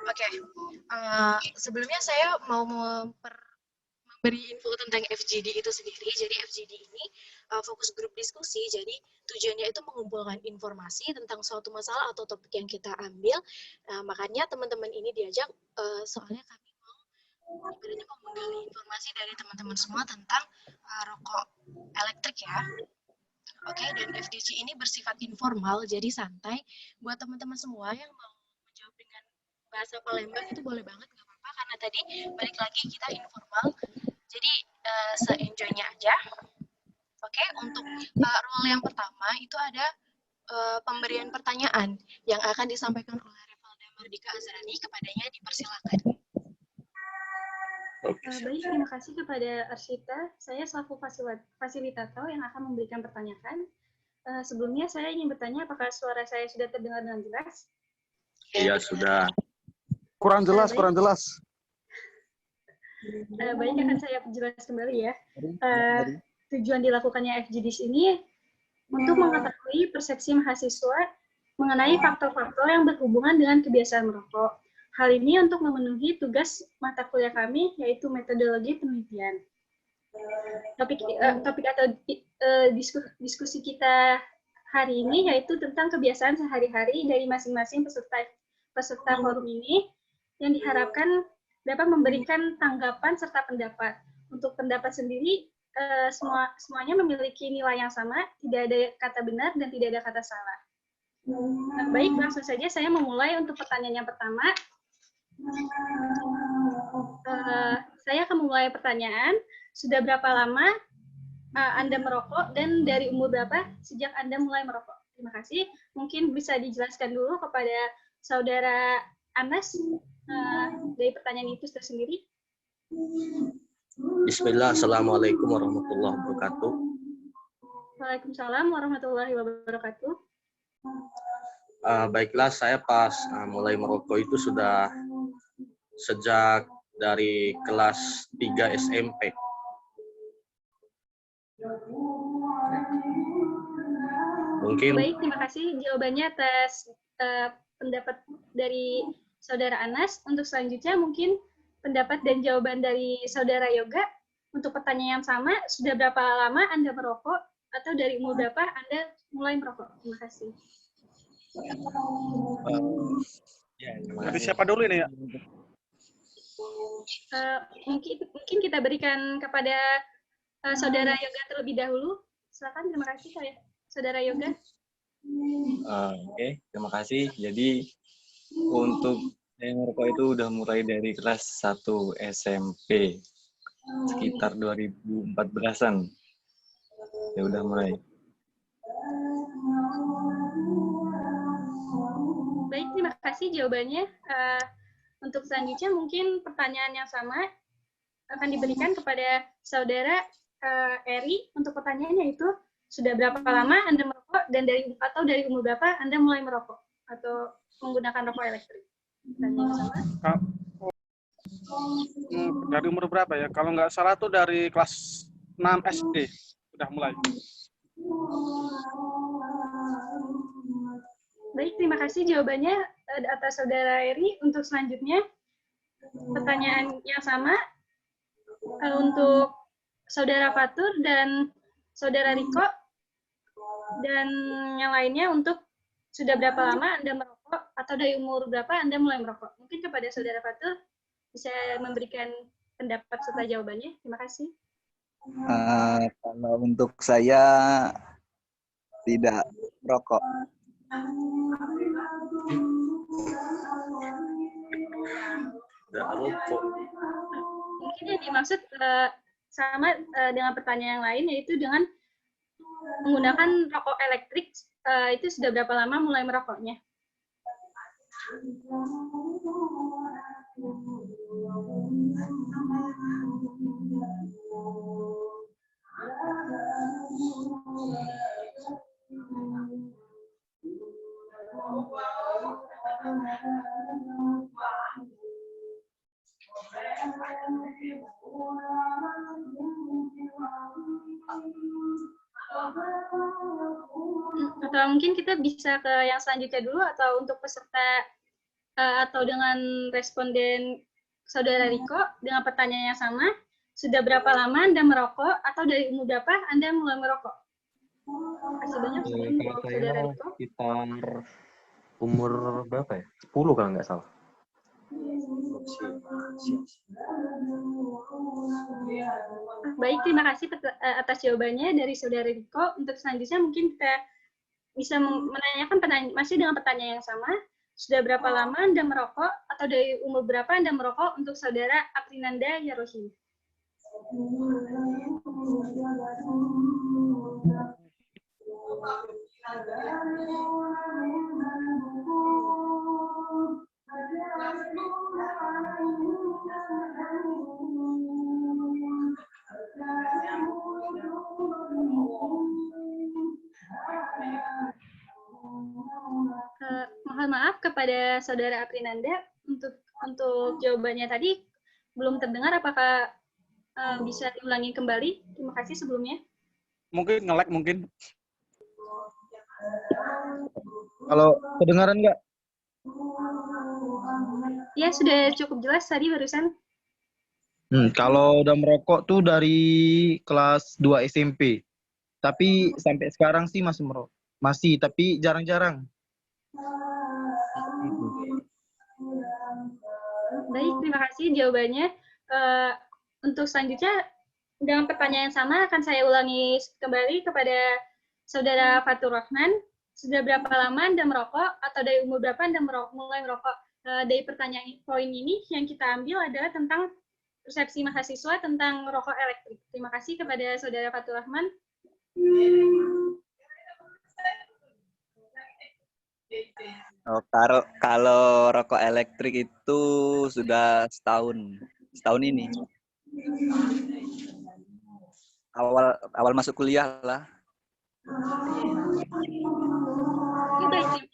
Oke, sebelumnya saya mau memberi info tentang FGD itu sendiri. Jadi FGD ini fokus grup diskusi. Jadi tujuannya itu mengumpulkan informasi tentang suatu masalah atau topik yang kita ambil. Makanya teman-teman ini diajak, soalnya kami mau ibaratnya mau menggali informasi dari teman-teman semua tentang rokok elektrik ya. Oke, dan FGC ini bersifat informal, jadi santai. Buat teman-teman semua yang mau menjawab dengan bahasa Palembang itu boleh banget, nggak apa-apa. Karena tadi balik lagi kita informal, jadi se-enjoy-nya aja. Oke, untuk role yang pertama itu ada pemberian pertanyaan yang akan disampaikan oleh Revalda Mardika Azrani. Kepadanya dipersilakan. Baik, terima kasih kepada Arsyita. Saya selaku fasilitator yang akan memberikan pertanyaan. Sebelumnya saya ingin bertanya apakah suara saya sudah terdengar dengan jelas? Iya, sudah. Kurang jelas. Baik, akan saya jelas kembali ya. Tujuan dilakukannya FGDs ini untuk mengetahui persepsi mahasiswa mengenai faktor-faktor yang berhubungan dengan kebiasaan merokok. Hal ini untuk memenuhi tugas mata kuliah kami, yaitu metodologi penelitian. Topik atau diskusi kita hari ini yaitu tentang kebiasaan sehari-hari dari masing-masing peserta forum ini, yang diharapkan dapat memberikan tanggapan serta pendapat. Untuk pendapat sendiri, semuanya memiliki nilai yang sama, tidak ada kata benar dan tidak ada kata salah. Baik, langsung saja saya memulai untuk pertanyaan yang pertama. Saya akan memulai pertanyaan. Sudah berapa lama Anda merokok dan dari umur berapa sejak Anda mulai merokok? Terima kasih. Mungkin bisa dijelaskan dulu kepada Saudara Anas dari pertanyaan itu tersendiri. Bismillah, Assalamualaikum warahmatullahi wabarakatuh. Waalaikumsalam warahmatullahi wabarakatuh. Baiklah, saya pas mulai merokok itu sudah sejak dari kelas 3 SMP. Mungkin. Baik, terima kasih jawabannya atas pendapat dari Saudara Anas. Untuk selanjutnya mungkin pendapat dan jawaban dari Saudara Yoga. Untuk pertanyaan yang sama, sudah berapa lama Anda merokok atau dari umur berapa Anda mulai merokok? Terima kasih. Dari siapa dulu ini ya? Mungkin kita berikan kepada Saudara Yoga terlebih dahulu. Silakan, terima kasih Saudara Yoga. Oke, terima kasih. Jadi untuk saya merokok itu udah mulai dari kelas 1 SMP, sekitar 2014-an. Ya udah mulai. Baik, terima kasih jawabannya. Untuk selanjutnya mungkin pertanyaan yang sama akan diberikan kepada Saudara Eri. Untuk pertanyaannya itu, sudah berapa lama Anda merokok dan dari umur berapa Anda mulai merokok atau menggunakan rokok elektrik? Pertanyaan yang sama. Dari umur berapa ya? Kalau nggak salah tuh dari kelas 6 SD udah mulai. Baik, terima kasih jawabannya atas Saudara Eri. Untuk selanjutnya, pertanyaan yang sama untuk Saudara Fatur dan Saudara Riko, dan yang lainnya untuk sudah berapa lama Anda merokok atau dari umur berapa Anda mulai merokok. Mungkin kepada Saudara Fatur bisa memberikan pendapat serta jawabannya. Terima kasih. Kalau untuk saya tidak merokok. Mungkin yang dimaksud sama dengan pertanyaan yang lain, yaitu dengan menggunakan rokok elektrik, itu sudah berapa lama mulai merokoknya? Atau mungkin kita bisa ke yang selanjutnya dulu, atau untuk peserta atau dengan responden Saudara Riko dengan pertanyaan yang sama, sudah berapa lama Anda merokok atau dari umur berapa Anda mulai merokok? Terima kasih banyak untuk Saudara Riko. Sekitar umur berapa ya? 10 kalau nggak salah. Baik, terima kasih atas jawabannya dari Saudara Riko. Untuk selanjutnya mungkin kita bisa menanyakan masih dengan pertanyaan yang sama. Sudah berapa lama Anda merokok atau dari umur berapa Anda merokok untuk Saudara Aprinanda Yarohim? Mohon maaf kepada Saudara Aprinanda untuk jawabannya tadi belum terdengar. Apakah bisa diulangi kembali? Terima kasih sebelumnya. Mungkin nge-lag mungkin. Kalau kedengaran nggak? Ya, sudah cukup jelas tadi barusan. Kalau udah merokok tuh dari kelas 2 SMP. Tapi sampai sekarang sih masih merokok. Masih, tapi jarang-jarang. Baik, terima kasih jawabannya. Untuk selanjutnya, dengan pertanyaan yang sama akan saya ulangi kembali kepada Saudara Fatur Rahman. Sudah berapa lama Anda merokok atau dari umur berapa Anda mulai merokok? Dari pertanyaan poin ini yang kita ambil adalah tentang persepsi mahasiswa tentang rokok elektrik. Terima kasih kepada Saudara Fatur Rahman. Oh, kalau rokok elektrik itu sudah setahun ini. Awal masuk kuliah lah.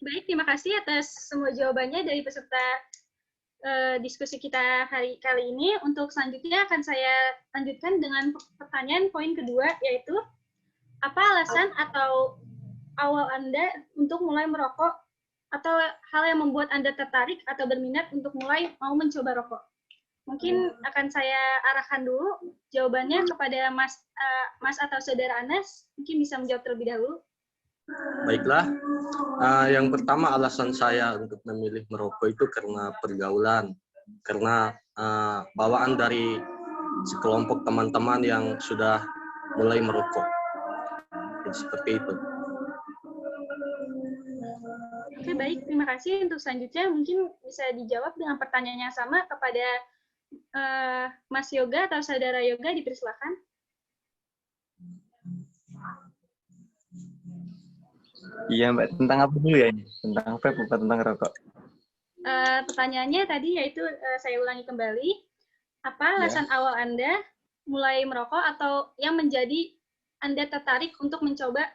Baik, terima kasih atas semua jawabannya dari peserta diskusi kita kali ini. Untuk selanjutnya akan saya lanjutkan dengan pertanyaan poin kedua, yaitu apa alasan atau awal Anda untuk mulai merokok atau hal yang membuat Anda tertarik atau berminat untuk mulai mau mencoba rokok? Mungkin akan saya arahkan dulu jawabannya kepada Mas atau Saudara Anas. Mungkin bisa menjawab terlebih dahulu. Baiklah, yang pertama alasan saya untuk memilih merokok itu karena pergaulan, karena bawaan dari sekelompok teman-teman yang sudah mulai merokok. Jadi, seperti itu. Oke, baik. Terima kasih. Untuk selanjutnya mungkin bisa dijawab dengan pertanyaan yang sama kepada Mas Yoga atau Saudara Yoga, dipersilakan. Iya, Mbak. Tentang apa dulu ya ini? Tentang vape bukan tentang rokok? Pertanyaannya tadi yaitu, saya ulangi kembali. Apa alasan awal Anda mulai merokok atau yang menjadi Anda tertarik untuk mencoba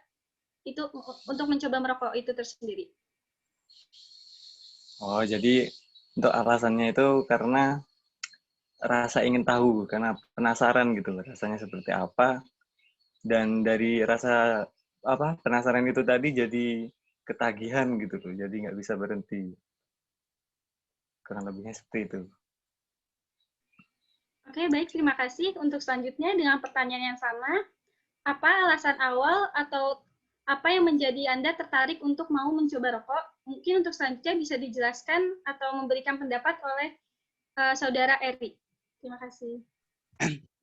merokok itu tersendiri? Oh, jadi untuk alasannya itu karena rasa ingin tahu, karena penasaran gitu loh, rasanya seperti apa. Dan dari rasa penasaran itu tadi jadi ketagihan gitu loh, jadi nggak bisa berhenti. Kurang lebihnya seperti itu. Oke, baik. Terima kasih. Untuk selanjutnya dengan pertanyaan yang sama, apa alasan awal atau apa yang menjadi Anda tertarik untuk mau mencoba rokok? Mungkin untuk selanjutnya bisa dijelaskan atau memberikan pendapat oleh Saudara Eri. Terima kasih.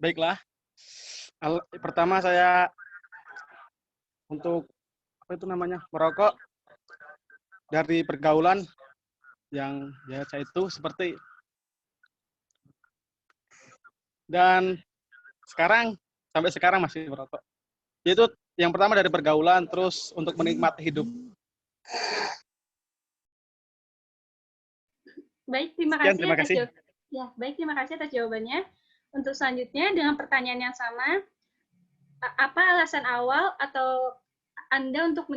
Baiklah. Pertama saya untuk merokok dari pergaulan yang biasa itu seperti, dan sampai sekarang masih merokok. Yaitu yang pertama dari pergaulan, terus untuk menikmati hidup. Baik, terima kasih. Ya, baik, terima kasih atas jawabannya. Untuk selanjutnya dengan pertanyaan yang sama, apa alasan awal atau Anda untuk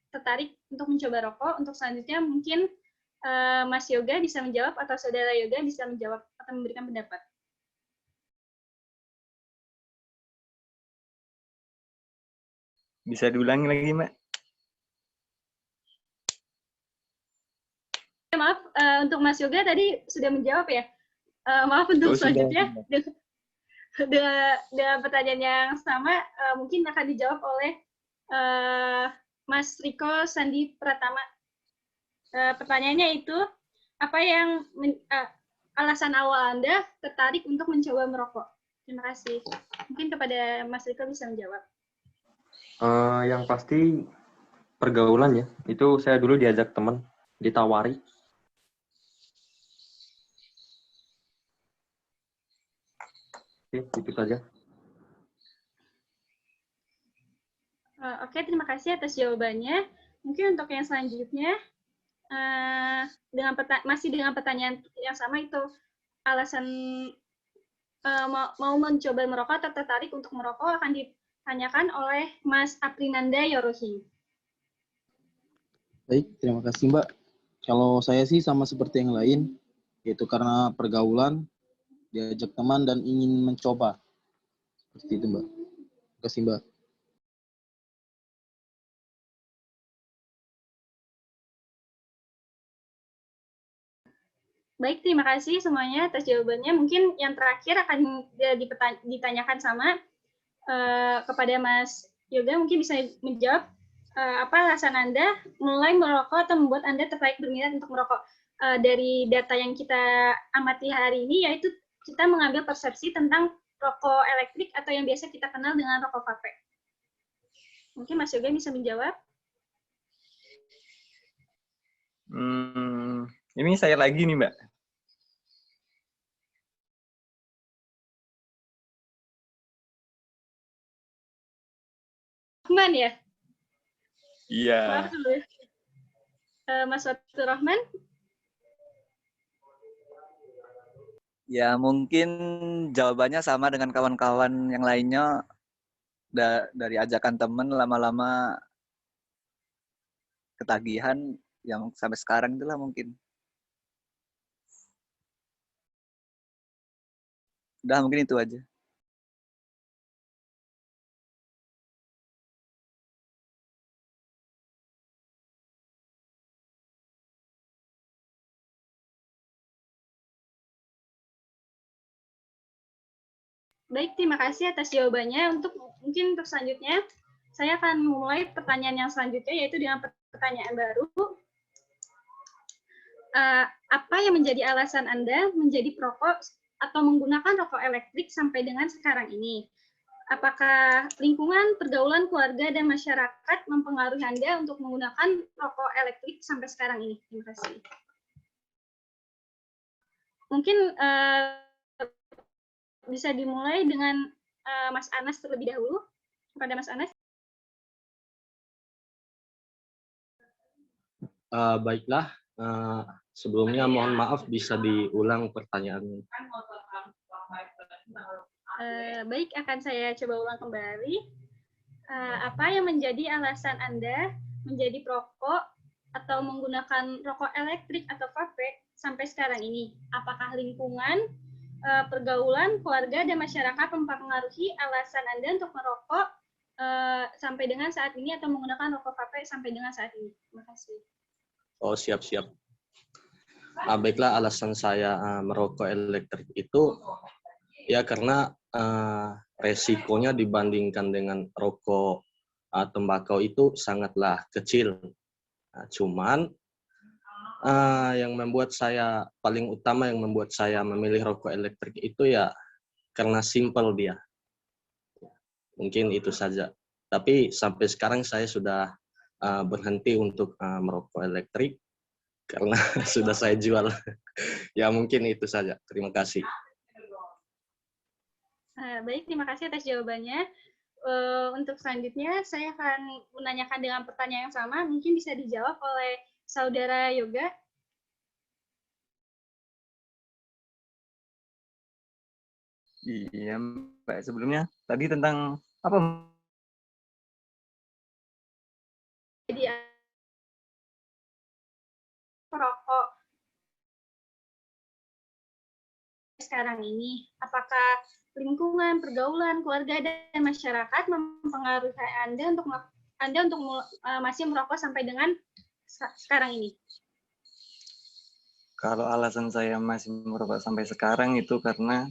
tertarik untuk mencoba rokok? Untuk selanjutnya mungkin Mas Yoga bisa menjawab atau Saudara Yoga bisa menjawab atau memberikan pendapat. Bisa diulangi lagi, Mbak? maaf untuk Mas Yoga tadi sudah menjawab ya. Maaf untuk selanjutnya dengan pertanyaan yang sama mungkin akan dijawab oleh Mas Riko Sandi Pratama. Pertanyaannya itu, apa yang alasan awal Anda tertarik untuk mencoba merokok? Terima kasih. Mungkin kepada Mas Riko bisa menjawab. Yang pasti pergaulan ya. Itu saya dulu diajak teman, ditawari. Oke, itu saja. Oke, terima kasih atas jawabannya. Mungkin untuk yang selanjutnya, masih dengan pertanyaan yang sama itu, alasan mau mencoba merokok atau tertarik untuk merokok akan ditanyakan oleh Mas Aprinanda Yorohi. Baik, terima kasih Mbak. Kalau saya sih sama seperti yang lain, yaitu karena pergaulan, diajak teman dan ingin mencoba. Seperti itu Mbak. Terima kasih Mbak. Baik, terima kasih semuanya atas jawabannya. Mungkin yang terakhir akan ditanyakan sama kepada Mas Yoga, mungkin bisa menjawab apa alasan Anda mulai merokok atau membuat Anda tertarik berminat untuk merokok. Dari data yang kita amati hari ini, yaitu kita mengambil persepsi tentang rokok elektrik atau yang biasa kita kenal dengan rokok vape. Mungkin Mas Yoga bisa menjawab. Ini saya lagi nih, Mbak. Rahman ya? Iya. Maaf dulu. Mas Fatur Rahman? Ya, mungkin jawabannya sama dengan kawan-kawan yang lainnya. Dari ajakan teman, lama-lama ketagihan yang sampai sekarang itulah mungkin. Udah, mungkin itu aja. Baik, terima kasih atas jawabannya. Mungkin untuk selanjutnya, saya akan memulai pertanyaan yang selanjutnya, yaitu dengan pertanyaan baru. Apa yang menjadi alasan Anda menjadi perokok atau menggunakan rokok elektrik sampai dengan sekarang ini? Apakah lingkungan, pergaulan, keluarga, dan masyarakat mempengaruhi Anda untuk menggunakan rokok elektrik sampai sekarang ini? Terima kasih. Mungkin bisa dimulai dengan Mas Anas terlebih dahulu. Kepada Mas Anas. Baiklah, sebelumnya mohon maaf bisa diulang pertanyaannya. Baik, akan saya coba ulang kembali. Apa yang menjadi alasan Anda menjadi perokok atau menggunakan rokok elektrik atau vape sampai sekarang ini? Apakah lingkungan, pergaulan, keluarga, dan masyarakat mempengaruhi alasan Anda untuk merokok sampai dengan saat ini atau menggunakan rokok vape sampai dengan saat ini? Terima kasih. Oh, siap-siap. Baiklah, alasan saya merokok elektrik itu ya karena resikonya dibandingkan dengan rokok tembakau itu sangatlah kecil. Cuman yang membuat saya paling utama yang membuat saya memilih rokok elektrik itu ya karena simple dia. Mungkin itu saja. Tapi sampai sekarang saya sudah berhenti untuk merokok elektrik karena sudah saya jual. Ya mungkin itu saja. Terima kasih. Baik, terima kasih atas jawabannya. Untuk selanjutnya, saya akan menanyakan dengan pertanyaan yang sama. Mungkin bisa dijawab oleh Saudara Yoga. Iya, Mbak. Sebelumnya tadi tentang apa? Jadi perokok sekarang ini, apakah lingkungan, pergaulan, keluarga, dan masyarakat mempengaruhi Anda untuk masih merokok sampai dengan sekarang ini? Kalau alasan saya masih merokok sampai sekarang itu karena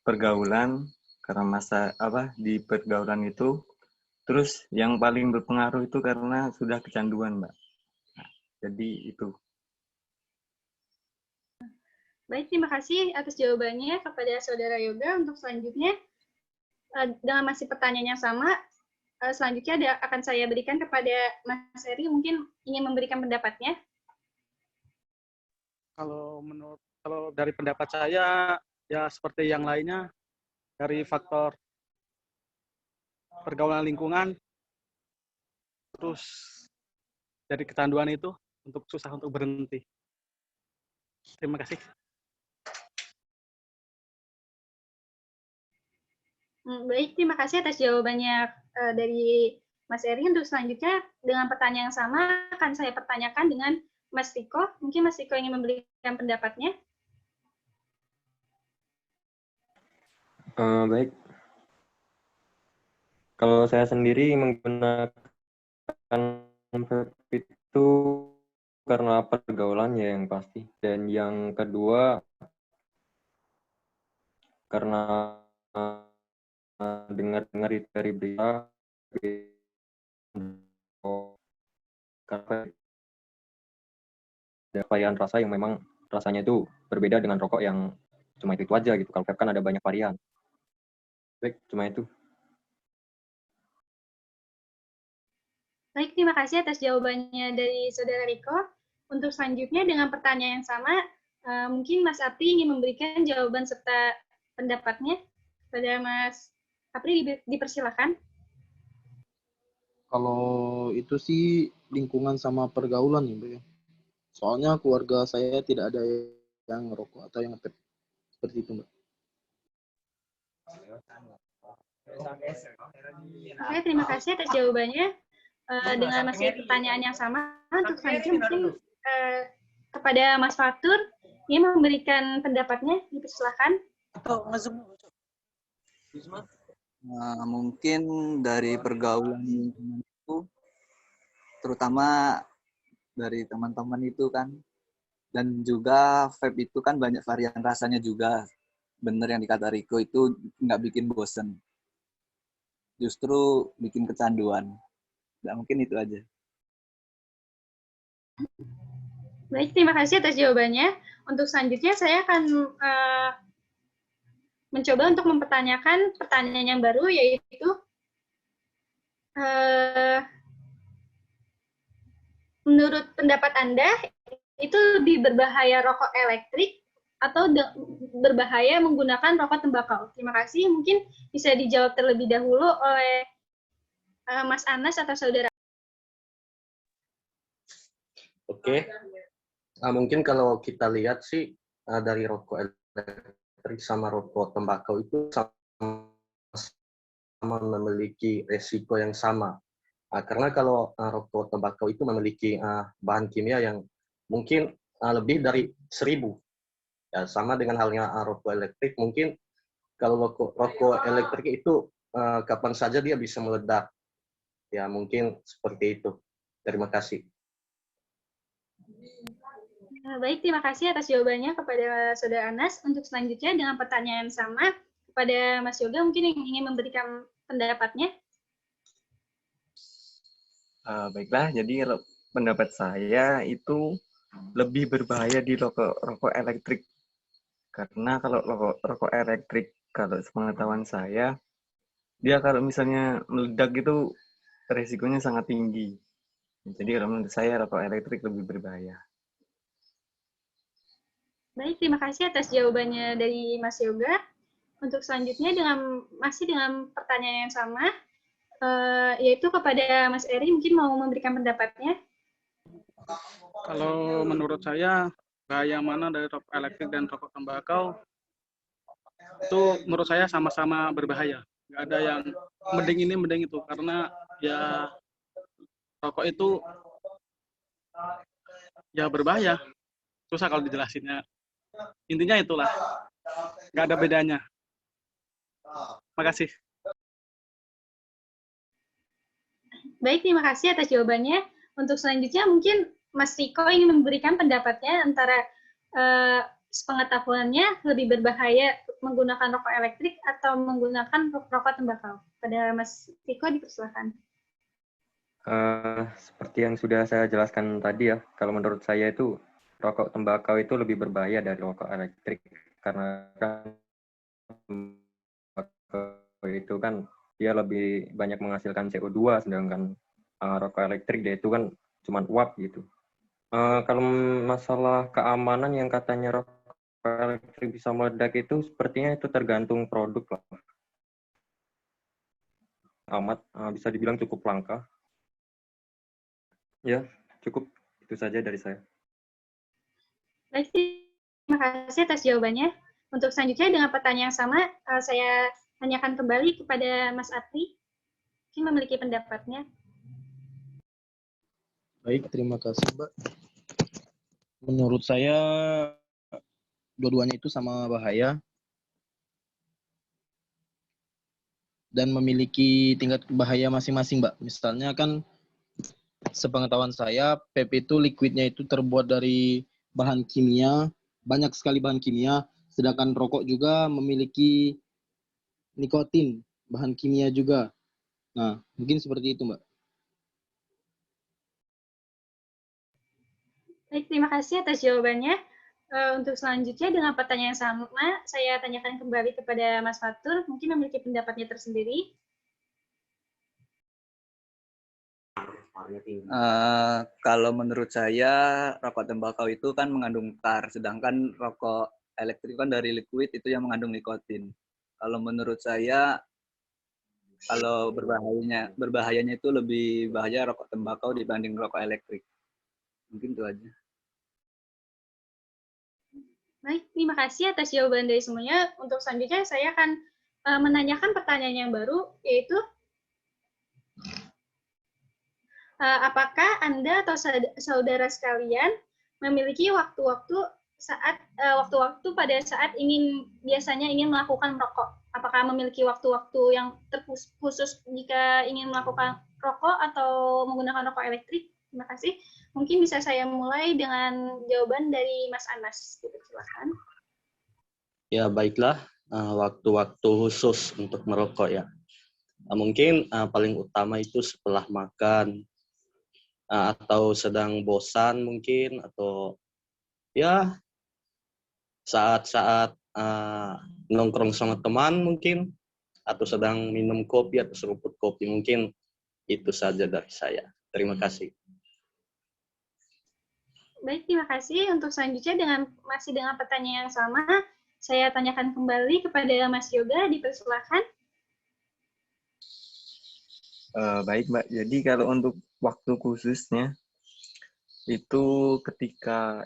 pergaulan, karena masa di pergaulan itu, terus yang paling berpengaruh itu karena sudah kecanduan, Mbak. Nah, jadi itu. Baik, terima kasih atas jawabannya kepada Saudara Yoga. Untuk selanjutnya, dengan masih pertanyaan yang sama, selanjutnya akan saya berikan kepada Mas Eri, mungkin ingin memberikan pendapatnya. Kalau dari pendapat saya, ya seperti yang lainnya, dari faktor pergaulan lingkungan, terus dari kecanduan itu untuk susah untuk berhenti. Terima kasih. Baik, terima kasih atas jawabannya dari Mas Eri. Untuk selanjutnya, dengan pertanyaan yang sama, akan saya pertanyakan dengan Mas Riko. Mungkin Mas Riko ingin memberikan pendapatnya. Baik. Kalau saya sendiri menggunakan vape itu karena pergaulannya yang pasti. Dan yang kedua, karena dengar-dengar itu dari berita, karena ada varian rasa yang memang rasanya itu berbeda dengan rokok yang cuma itu aja gitu. Kalau vape kan ada banyak varian. Baik, cuma itu. Baik, terima kasih atas jawabannya dari Saudara Riko. Untuk selanjutnya dengan pertanyaan yang sama, mungkin Mas Apri ingin memberikan jawaban serta pendapatnya. Kepada Mas Apri, dipersilakan. Kalau itu sih lingkungan sama pergaulan ya, Mbak. Soalnya keluarga saya tidak ada yang ngerokok atau yang vape. Seperti itu, Mbak. Oke, terima kasih atas jawabannya. Dengan masih pertanyaan yang sama, untuk selanjutnya mungkin kepada Mas Fatur, ingin memberikan pendapatnya, dipersilakan. Mungkin dari pergaulan itu, terutama dari teman-teman itu kan, dan juga vape itu kan banyak varian rasanya juga. Bener yang dikata Riko, itu nggak bikin bosen, justru bikin kecanduan. Nggak, mungkin itu aja. Baik, terima kasih atas jawabannya. Untuk selanjutnya saya akan mencoba untuk mempertanyakan pertanyaan yang baru, yaitu menurut pendapat Anda, itu lebih berbahaya rokok elektrik atau berbahaya menggunakan rokok tembakau? Terima kasih. Mungkin bisa dijawab terlebih dahulu oleh Mas Anas atau Saudara. Oke. Mungkin kalau kita lihat sih dari rokok elektrik sama rokok tembakau itu sama memiliki resiko yang sama. Karena kalau rokok tembakau itu memiliki bahan kimia yang mungkin lebih dari 1000. Ya, sama dengan halnya rokok elektrik, mungkin kalau rokok elektrik itu kapan saja dia bisa meledak. Ya, mungkin seperti itu. Terima kasih. Baik, terima kasih atas jawabannya kepada Saudara Anas. Untuk selanjutnya dengan pertanyaan yang sama kepada Mas Yoga, mungkin ingin memberikan pendapatnya. Baiklah, jadi pendapat saya itu lebih berbahaya di rokok elektrik. Karena kalau rokok elektrik, kalau sepengetahuan saya, dia kalau misalnya meledak itu resikonya sangat tinggi. Jadi kalau menurut saya rokok elektrik lebih berbahaya. Baik, terima kasih atas jawabannya dari Mas Yoga. Untuk selanjutnya masih dengan pertanyaan yang sama, yaitu kepada Mas Eri, mungkin mau memberikan pendapatnya. Kalau menurut saya, bahaya mana dari rokok elektrik dan rokok tembakau, itu menurut saya sama-sama berbahaya. Nggak ada yang mending ini, mending itu. Karena ya rokok itu ya berbahaya. Susah kalau dijelasinnya. Intinya itulah. Nggak ada bedanya. Makasih. Baik, terima kasih atas jawabannya. Untuk selanjutnya mungkin Mas Riko ingin memberikan pendapatnya antara sepengetahuannya lebih berbahaya menggunakan rokok elektrik atau menggunakan rokok tembakau. Pada Mas Riko dipersilakan. Seperti yang sudah saya jelaskan tadi ya, kalau menurut saya itu rokok tembakau itu lebih berbahaya dari rokok elektrik karena kan tembakau itu kan dia lebih banyak menghasilkan CO2, sedangkan rokok elektrik dia itu kan cuma uap gitu. Kalau masalah keamanan yang katanya rokok elektrik bisa meledak itu sepertinya itu tergantung produk lah. Amat bisa dibilang cukup langka. Ya, cukup itu saja dari saya. Baik, terima kasih atas jawabannya. Untuk selanjutnya dengan pertanyaan yang sama, saya tanyakan kembali kepada Mas Atri. Mungkin memiliki pendapatnya. Baik, terima kasih, Mbak. Menurut saya, dua-duanya itu sama bahaya dan memiliki tingkat bahaya masing-masing, Mbak. Misalnya kan, sepengetahuan saya, vape itu liquidnya itu terbuat dari bahan kimia, banyak sekali bahan kimia, sedangkan rokok juga memiliki nikotin, bahan kimia juga. Nah, mungkin seperti itu, Mbak. Baik, terima kasih atas jawabannya. Untuk selanjutnya dengan pertanyaan yang sama, saya tanyakan kembali kepada Mas Fatur, mungkin memiliki pendapatnya tersendiri. Kalau menurut saya, rokok tembakau itu kan mengandung tar, sedangkan rokok elektrik kan dari liquid itu yang mengandung nikotin. Kalau menurut saya, kalau berbahayanya itu lebih bahaya rokok tembakau dibanding rokok elektrik. Mungkin itu aja. Baik, terima kasih atas jawaban dari semuanya. Untuk selanjutnya saya akan menanyakan pertanyaan yang baru, yaitu apakah Anda atau saudara sekalian memiliki waktu-waktu pada saat biasanya ingin melakukan merokok? Apakah memiliki waktu-waktu yang terkhusus jika ingin melakukan rokok atau menggunakan rokok elektrik? Terima kasih. Mungkin bisa saya mulai dengan jawaban dari Mas Anas. Silakan. Ya, baiklah. Waktu-waktu khusus untuk merokok ya. Mungkin paling utama itu setelah makan, atau sedang bosan mungkin, atau ya saat-saat nongkrong sama teman mungkin, atau sedang minum kopi atau seruput kopi. Mungkin itu saja dari saya. Terima kasih. Baik, terima kasih. Untuk selanjutnya masih dengan pertanyaan yang sama, saya tanyakan kembali kepada Mas Yoga, dipersilakan. Baik, Mbak. Jadi kalau untuk waktu khususnya itu ketika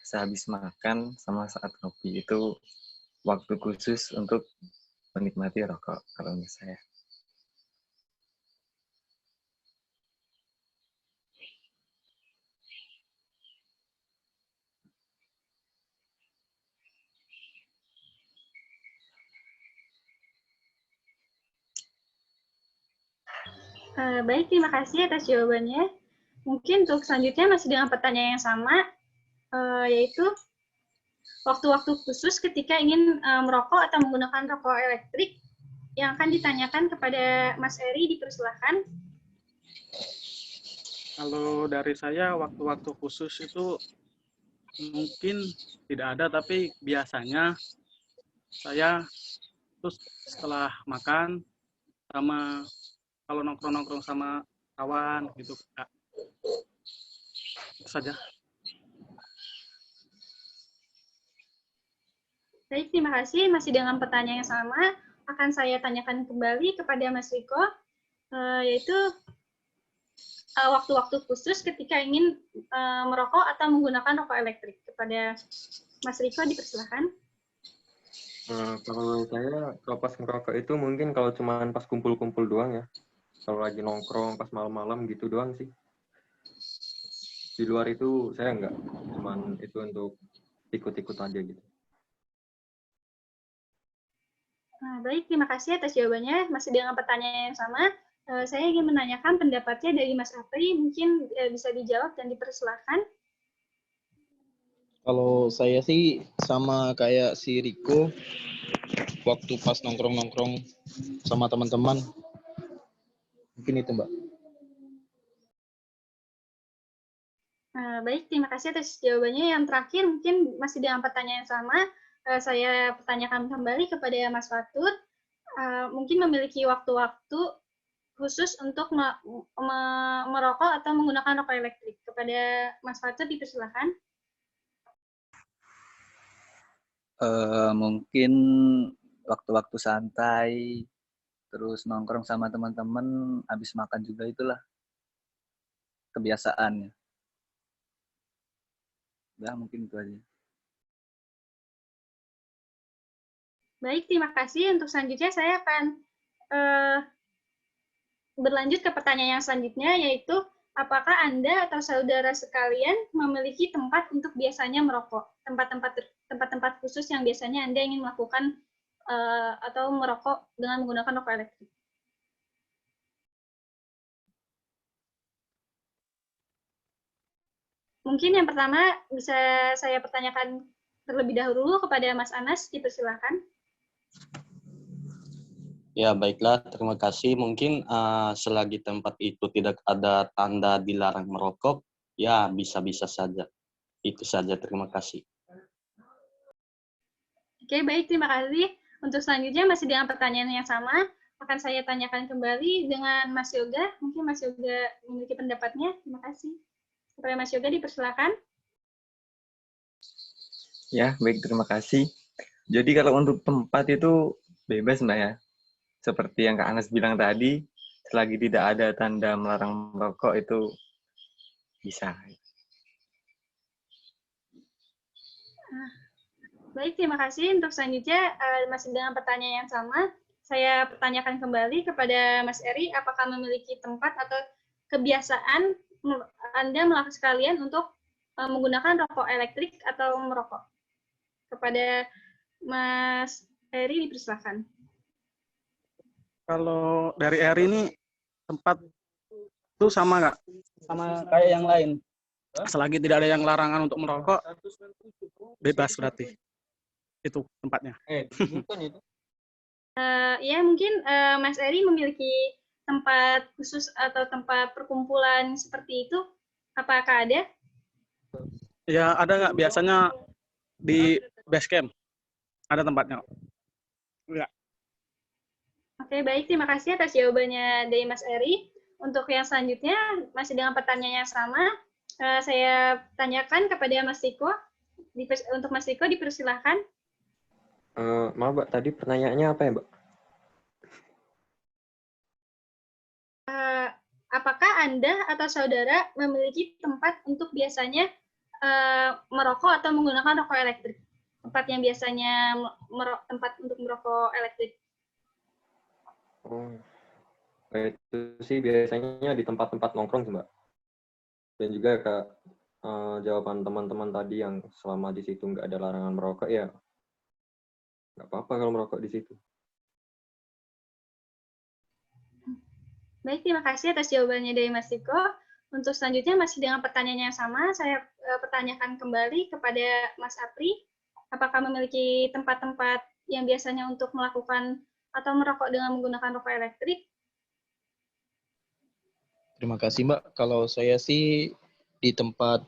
sehabis makan sama saat kopi itu waktu khusus untuk menikmati rokok kalau menurut saya. Baik, terima kasih atas jawabannya. Mungkin untuk selanjutnya masih dengan pertanyaan yang sama, yaitu waktu-waktu khusus ketika ingin merokok atau menggunakan rokok elektrik yang akan ditanyakan kepada Mas Eri, dipersilakan. Kalau dari saya, waktu-waktu khusus itu mungkin tidak ada, tapi biasanya saya terus setelah makan sama kalau nongkrong-nongkrong sama kawan gitu, Kak. Itu saja. Baik, terima kasih. Masih dengan pertanyaan yang sama, akan saya tanyakan kembali kepada Mas Riko, yaitu waktu-waktu khusus ketika ingin merokok atau menggunakan rokok elektrik. Kepada Mas Riko, dipersilakan. Kalau menurut saya, kalau pas ngerokok itu mungkin kalau cuma pas kumpul-kumpul doang ya. Kalau lagi nongkrong pas malam-malam gitu doang sih. Di luar itu saya enggak. Cuman itu untuk ikut-ikut aja gitu. Baik, terima kasih atas jawabannya. Masih dengan pertanyaan yang sama, Saya ingin menanyakan pendapatnya dari Mas Apri, mungkin bisa dijawab dan dipersilahkan. Kalau saya sih sama kayak si Riko, waktu pas nongkrong-nongkrong sama teman-teman. Mungkin itu, Mbak. Baik, terima kasih atas jawabannya. Yang terakhir, mungkin masih dengan pertanyaan yang sama, saya pertanyakan kembali kepada Mas Fatur. Mungkin memiliki waktu-waktu khusus untuk merokok atau menggunakan rokok elektrik. Kepada Mas Fatur, dipersilakan. Mungkin waktu-waktu santai, terus nongkrong sama teman-teman, habis makan juga itulah kebiasaannya. Ya, mungkin itu aja. Baik, terima kasih. Untuk selanjutnya saya akan berlanjut ke pertanyaan yang selanjutnya, yaitu apakah Anda atau saudara sekalian memiliki tempat untuk biasanya merokok? Tempat-tempat khusus yang biasanya Anda ingin melakukan atau merokok dengan menggunakan rokok elektrik. Mungkin yang pertama bisa saya pertanyakan terlebih dahulu kepada Mas Anas, dipersilakan. Ya, baiklah. Terima kasih. Mungkin selagi tempat itu tidak ada tanda dilarang merokok, ya bisa-bisa saja. Itu saja. Terima kasih. Oke, baik. Terima kasih. Untuk selanjutnya masih dengan pertanyaan yang sama, akan saya tanyakan kembali dengan Mas Yoga. Mungkin Mas Yoga memiliki pendapatnya. Terima kasih. Kepada Mas Yoga, dipersilakan. Ya, baik, terima kasih. Jadi kalau untuk tempat itu bebas, Mbak ya. Seperti yang Kak Anas bilang tadi, selagi tidak ada tanda melarang merokok itu bisa. Baik, terima kasih. Untuk selanjutnya, masih dengan pertanyaan yang sama, saya pertanyakan kembali kepada Mas Eri, apakah memiliki tempat atau kebiasaan Anda melakukan sekalian untuk menggunakan rokok elektrik atau merokok? Kepada Mas Eri, dipersilakan. Kalau dari Eri ini tempat itu sama nggak? Sama kayak yang lain. Selagi tidak ada yang larangan untuk merokok, bebas berarti. Itu tempatnya. Ya, mungkin Mas Eri memiliki tempat khusus atau tempat perkumpulan seperti itu. Apakah ada? Ya, ada nggak? Biasanya di base camp. Ada tempatnya. Enggak. Oke, baik. Terima kasih atas jawabannya dari Mas Eri. Untuk yang selanjutnya, masih dengan pertanyaan yang sama, saya tanyakan kepada Mas Riko. Untuk Mas Riko, dipersilahkan. Maaf, Mbak. Tadi pertanyaannya apa ya, Mbak? Apakah Anda atau saudara memiliki tempat untuk biasanya merokok atau menggunakan rokok elektrik? Tempat yang biasanya tempat untuk merokok elektrik. Oh, itu sih biasanya di tempat-tempat nongkrong sih, Mbak. Dan juga Kak, jawaban teman-teman tadi yang selama di situ nggak ada larangan merokok, ya nggak apa-apa kalau merokok di situ. Baik, terima kasih atas jawabannya dari Mas Riko. Untuk selanjutnya masih dengan pertanyaan yang sama, saya pertanyakan kembali kepada Mas Apri, apakah memiliki tempat-tempat yang biasanya untuk melakukan atau merokok dengan menggunakan rokok elektrik? Terima kasih, Mbak. Kalau saya sih di tempat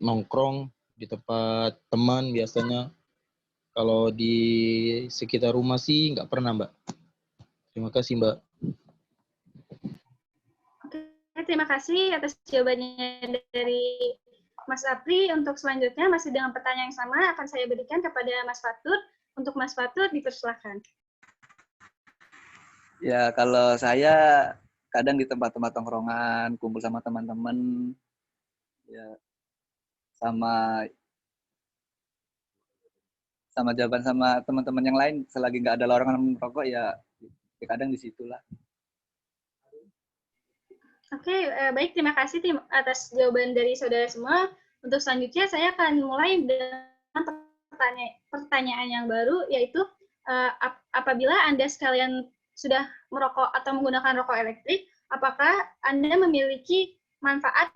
nongkrong, di tempat teman biasanya. Kalau di sekitar rumah sih nggak pernah, Mbak. Terima kasih, Mbak. Oke, terima kasih atas jawabannya dari Mas Apri. Untuk selanjutnya, masih dengan pertanyaan yang sama, akan saya berikan kepada Mas Fatur. Untuk Mas Fatur, dipersilakan. Ya, kalau saya kadang di tempat-tempat tongkrongan, kumpul sama teman-teman, ya sama jawaban sama teman-teman yang lain, selagi nggak ada larangan merokok, ya kadang di situlah. Oke, baik. Terima kasih atas jawaban dari saudara semua. Untuk selanjutnya, saya akan mulai dengan pertanyaan yang baru, yaitu apabila Anda sekalian sudah merokok atau menggunakan rokok elektrik, apakah Anda memiliki manfaat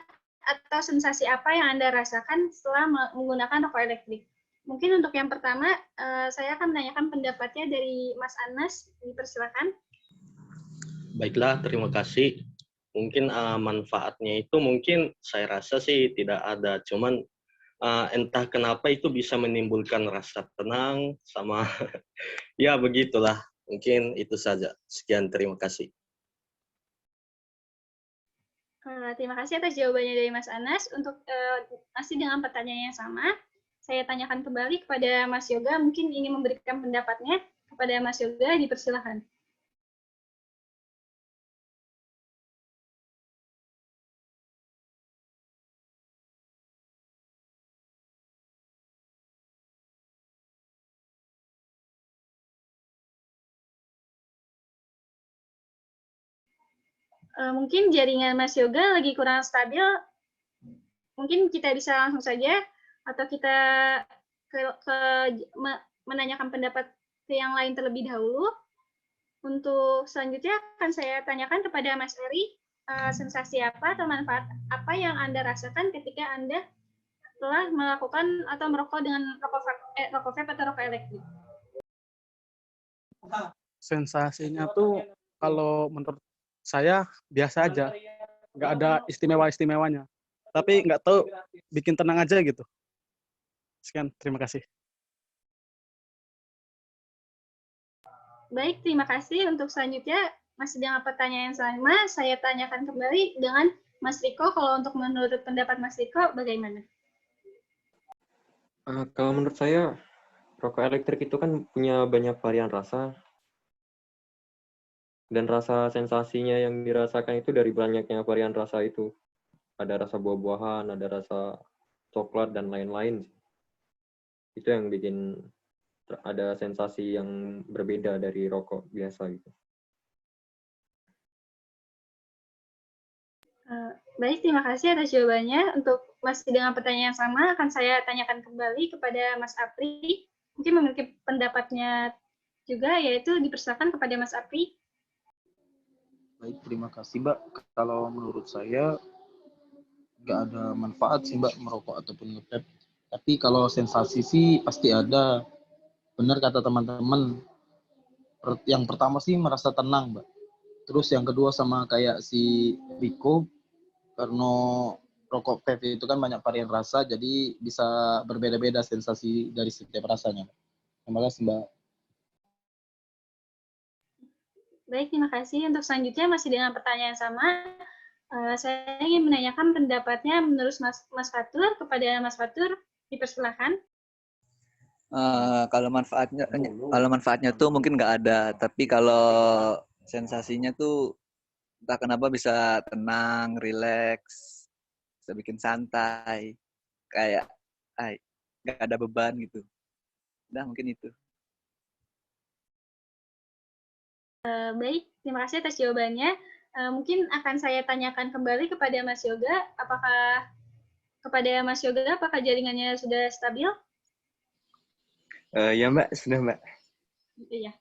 atau sensasi apa yang Anda rasakan setelah menggunakan rokok elektrik? Mungkin untuk yang pertama, saya akan menanyakan pendapatnya dari Mas Anas. Dipersilakan. Baiklah, terima kasih. Mungkin manfaatnya itu mungkin saya rasa sih tidak ada, cuman entah kenapa itu bisa menimbulkan rasa tenang sama ya begitulah. Mungkin itu saja. Sekian, terima kasih. Terima kasih atas jawabannya dari Mas Anas. Untuk masih dengan pertanyaan yang sama, saya tanyakan kembali kepada Mas Yoga, mungkin ingin memberikan pendapatnya kepada Mas Yoga, dipersilakan. Mungkin jaringan Mas Yoga lagi kurang stabil, mungkin kita bisa langsung saja, atau kita menanyakan pendapat ke yang lain terlebih dahulu. Untuk selanjutnya akan saya tanyakan kepada Mas Eri, sensasi apa atau manfaat apa yang Anda rasakan ketika Anda telah melakukan atau merokok dengan rokok vape atau rokok elektrik? Sensasinya tuh kalau menurut saya biasa aja, nggak ada istimewa-istimewanya. Tapi nggak tahu, bikin tenang aja gitu. Sekian, terima kasih. Baik, terima kasih. Untuk selanjutnya, masih dengan pertanyaan yang sama, saya tanyakan kembali dengan Mas Riko. Kalau untuk menurut pendapat Mas Riko, bagaimana? Kalau menurut saya, rokok elektrik itu kan punya banyak varian rasa. Dan rasa sensasinya yang dirasakan itu dari banyaknya varian rasa itu. Ada rasa buah-buahan, ada rasa coklat, dan lain-lain. Itu yang bikin ada sensasi yang berbeda dari rokok biasa gitu. Baik, terima kasih atas jawabannya. Untuk masih dengan pertanyaan yang sama, akan saya tanyakan kembali kepada Mas Apri. Mungkin memiliki pendapatnya juga, yaitu dipersilakan kepada Mas Apri. Baik, terima kasih Mbak. Kalau menurut saya nggak ada manfaat sih Mbak merokok ataupun nge-vape. Tapi kalau sensasi sih pasti ada. Benar kata teman-teman. Yang pertama sih merasa tenang Mbak. Terus yang kedua sama kayak si Riko, karena rokok vape itu kan banyak varian rasa, jadi bisa berbeda-beda sensasi dari setiap rasanya. Terima kasih Mbak. Baik, terima kasih. Untuk selanjutnya masih dengan pertanyaan yang sama, saya ingin menanyakan pendapatnya menurut Mas Fatur kepada Mas Fatur. Dipersilakan. Kalau manfaatnya tuh mungkin nggak ada, tapi kalau sensasinya tuh entah kenapa bisa tenang, rileks, bisa bikin santai, kayak nggak ada beban gitu. Udah mungkin itu. Baik, terima kasih atas jawabannya. Mungkin akan saya tanyakan kembali kepada Mas Yoga, apakah jaringannya sudah stabil? Ya Mbak, sudah Mbak. Iya.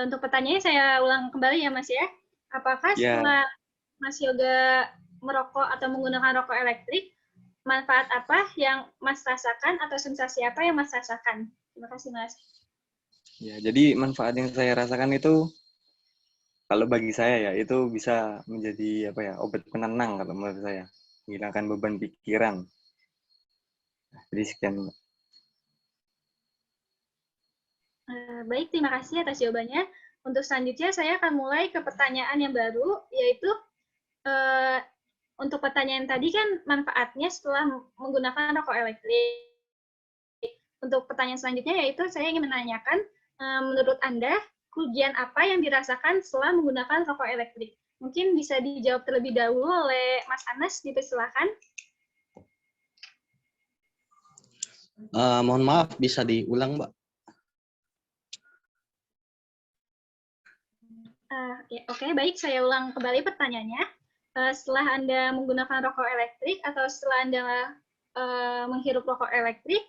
Untuk pertanyaannya saya ulang kembali ya Mas ya. Apakah setelah Mas Yoga merokok atau menggunakan rokok elektrik, manfaat apa yang Mas rasakan atau sensasi apa yang Mas rasakan? Terima kasih Mas. Ya, jadi manfaat yang saya rasakan itu, kalau bagi saya ya, itu bisa menjadi obat penenang kalau menurut saya, menghilangkan beban pikiran. Jadi sekian. Baik, terima kasih atas jawabannya. Untuk selanjutnya saya akan mulai ke pertanyaan yang baru, yaitu untuk pertanyaan tadi kan manfaatnya setelah menggunakan rokok elektrik. Untuk pertanyaan selanjutnya yaitu saya ingin menanyakan, menurut Anda, kerugian apa yang dirasakan setelah menggunakan rokok elektrik? Mungkin bisa dijawab terlebih dahulu oleh Mas Anas, dipersilakan. Mohon maaf, bisa diulang, Mbak? Oke, baik. Saya ulang kembali pertanyaannya. Setelah Anda menggunakan rokok elektrik atau setelah Anda menghirup rokok elektrik,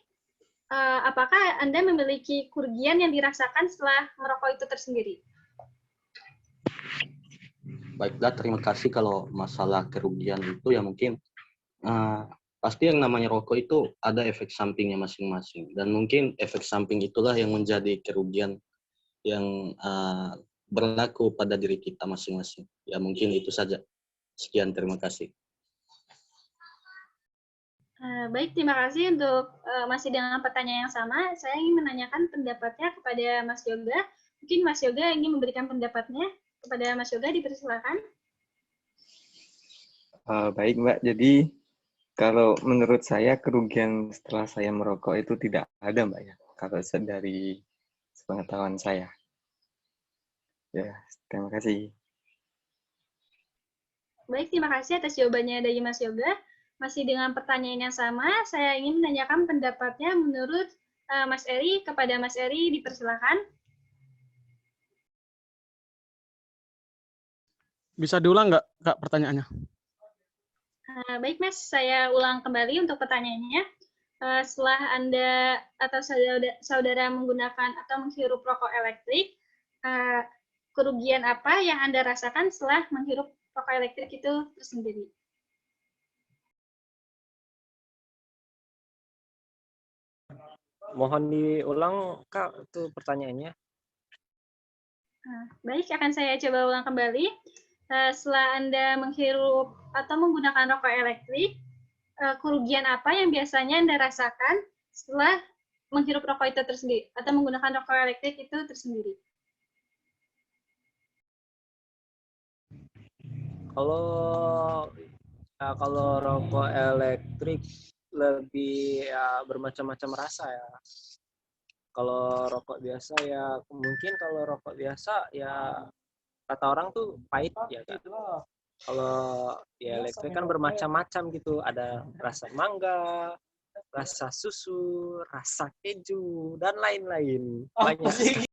apakah Anda memiliki kerugian yang dirasakan setelah merokok itu tersendiri? Baiklah, terima kasih. Kalau masalah kerugian itu ya mungkin pasti yang namanya rokok itu ada efek sampingnya masing-masing. Dan mungkin efek samping itulah yang menjadi kerugian yang berlaku pada diri kita masing-masing. Ya mungkin itu saja. Sekian, terima kasih. Baik, terima kasih untuk masih dengan pertanyaan yang sama. Saya ingin menanyakan pendapatnya kepada Mas Yoga. Mungkin Mas Yoga ingin memberikan pendapatnya kepada Mas Yoga, dipersilakan. Baik Mbak, jadi kalau menurut saya kerugian setelah saya merokok itu tidak ada Mbak ya, kalau dari sepengetahuan saya. Ya, terima kasih. Baik, terima kasih atas jawabannya dari Mas Yoga. Masih dengan pertanyaan yang sama, saya ingin menanyakan pendapatnya menurut Mas Eri. Kepada Mas Eri, dipersilakan. Bisa diulang nggak, Kak, pertanyaannya? Baik, Mas. Saya ulang kembali untuk pertanyaannya. Setelah Anda atau saudara menggunakan atau menghirup rokok elektrik, kerugian apa yang Anda rasakan setelah menghirup rokok elektrik itu tersendiri? Mohon diulang, Kak, itu pertanyaannya. Baik, akan saya coba ulang kembali. Setelah Anda menghirup atau menggunakan rokok elektrik, kerugian apa yang biasanya Anda rasakan setelah menghirup rokok itu tersendiri atau menggunakan rokok elektrik itu tersendiri? Kalau rokok elektrik lebih bermacam-macam rasa ya. Kalau rokok biasa ya mungkin kalau rokok biasa ya kata orang tuh pahit ya kan. Kalau ya elektrik kan bermacam-macam gitu, ada rasa mangga, rasa susu, rasa keju dan lain-lain. Banyak.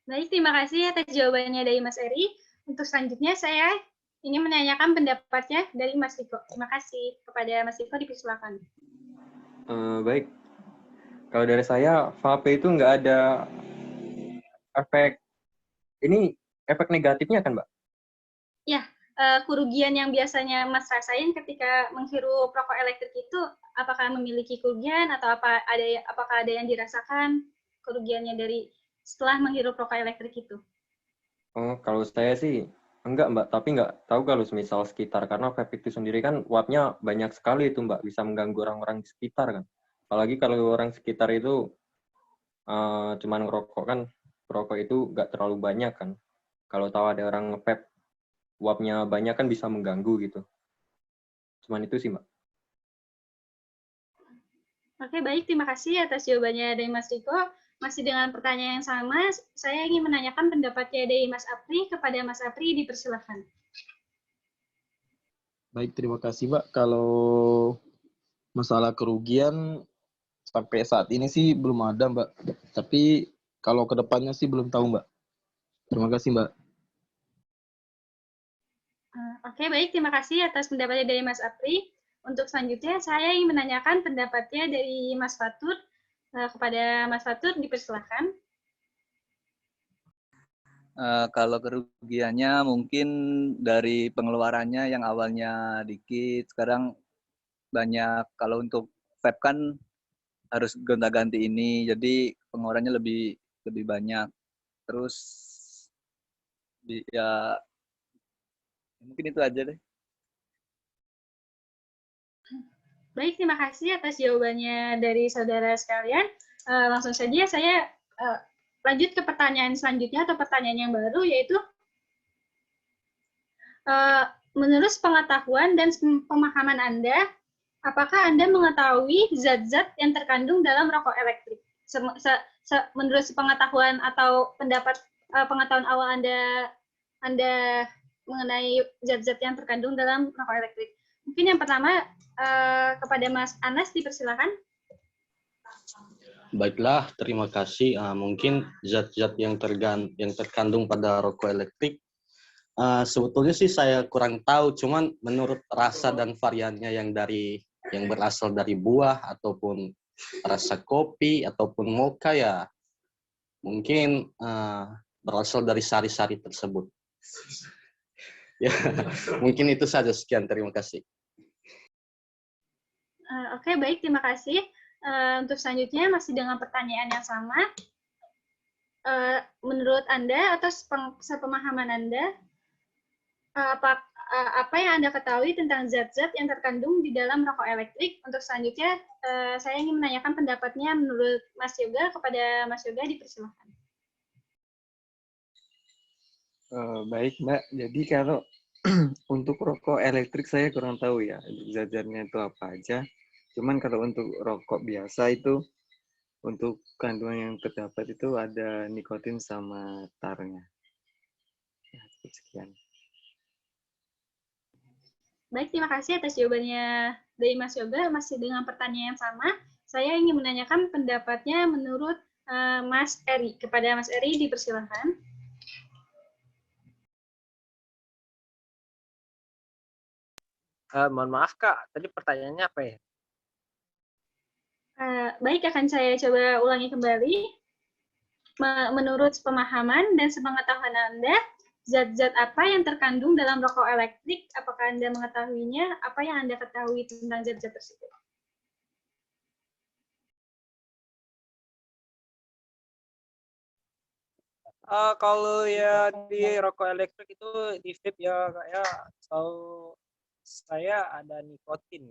Baik, terima kasih atas jawabannya dari Mas Eri. Untuk selanjutnya saya ingin menanyakan pendapatnya dari Mas Riko. Terima kasih. Kepada Mas Riko, dipersilakan. Baik. Kalau dari saya, vape itu nggak ada efek, ini efek negatifnya kan, Mbak? Ya, kerugian yang biasanya Mas rasain ketika menghirup rokok elektrik itu, apakah memiliki kerugian atau apakah ada yang dirasakan kerugiannya dari setelah menghirup rokok elektrik itu? Oh, kalau saya sih enggak, Mbak. Tapi nggak tahu kalau misal sekitar. Karena vape itu sendiri kan uapnya banyak sekali itu, Mbak. Bisa mengganggu orang-orang di sekitar kan. Apalagi kalau orang sekitar itu cuman ngerokok kan. Rokok itu nggak terlalu banyak kan. Kalau tahu ada orang nge-vape, uapnya banyak kan bisa mengganggu gitu. Cuman itu sih, Mbak. Oke, baik. Terima kasih atas jawabannya dari Mas Riko. Masih dengan pertanyaan yang sama, saya ingin menanyakan pendapatnya dari Mas Apri. Kepada Mas Apri, dipersilakan. Baik, terima kasih, Mbak. Kalau masalah kerugian, sampai saat ini sih belum ada, Mbak. Tapi kalau ke depannya sih belum tahu, Mbak. Terima kasih, Mbak. Oke, baik. Terima kasih atas pendapatnya dari Mas Apri. Untuk selanjutnya, saya ingin menanyakan pendapatnya dari Mas Fatur. Kepada Mas Fatur, dipersilakan. Kalau kerugiannya mungkin dari pengeluarannya yang awalnya dikit, sekarang banyak. Kalau untuk vape kan harus gonta-ganti ini, jadi pengeluarannya lebih banyak. Terus ya mungkin itu aja deh. Baik, terima kasih atas jawabannya dari saudara sekalian. Langsung saja saya lanjut ke pertanyaan selanjutnya atau pertanyaan yang baru, yaitu menurut pengetahuan dan pemahaman Anda, apakah Anda mengetahui zat-zat yang terkandung dalam rokok elektrik? Menurut pengetahuan atau pengetahuan awal Anda mengenai zat-zat yang terkandung dalam rokok elektrik. Mungkin yang pertama kepada Mas Anas, dipersilakan. Baiklah, terima kasih. Mungkin zat-zat yang terkandung pada rokok elektrik, sebetulnya sih saya kurang tahu. Cuman menurut rasa dan variannya yang berasal dari buah ataupun rasa kopi ataupun mocha ya, Mungkin berasal dari sari-sari tersebut. Ya, mungkin itu saja. Sekian, terima kasih. Oke, baik, terima kasih. Untuk selanjutnya masih dengan pertanyaan yang sama. Menurut Anda atau sepemahaman Anda, apa yang Anda ketahui tentang zat-zat yang terkandung di dalam rokok elektrik? Untuk selanjutnya, saya ingin menanyakan pendapatnya menurut Mas Yoga kepada Mas Yoga, dipersilakan. Baik, Mbak. Jadi kalau untuk rokok elektrik saya kurang tahu ya, zat-zatnya itu apa aja. Cuman kalau untuk rokok biasa itu, untuk kandungan yang terdapat itu ada nikotin sama tarnya. Ya, sekian. Baik, terima kasih atas jawabannya dari Mas Yoga. Masih dengan pertanyaan yang sama, saya ingin menanyakan pendapatnya menurut Mas Eri. Kepada Mas Eri, dipersilakan. Mohon maaf Kak, tadi pertanyaannya apa ya? Baik, akan saya coba ulangi kembali. Menurut pemahaman dan sepengetahuan Anda, zat-zat apa yang terkandung dalam rokok elektrik? Apakah Anda mengetahuinya? Apa yang Anda ketahui tentang zat-zat tersebut? Kalau ya di rokok elektrik itu di vape ya Kak ya, tahu saya ada nikotin.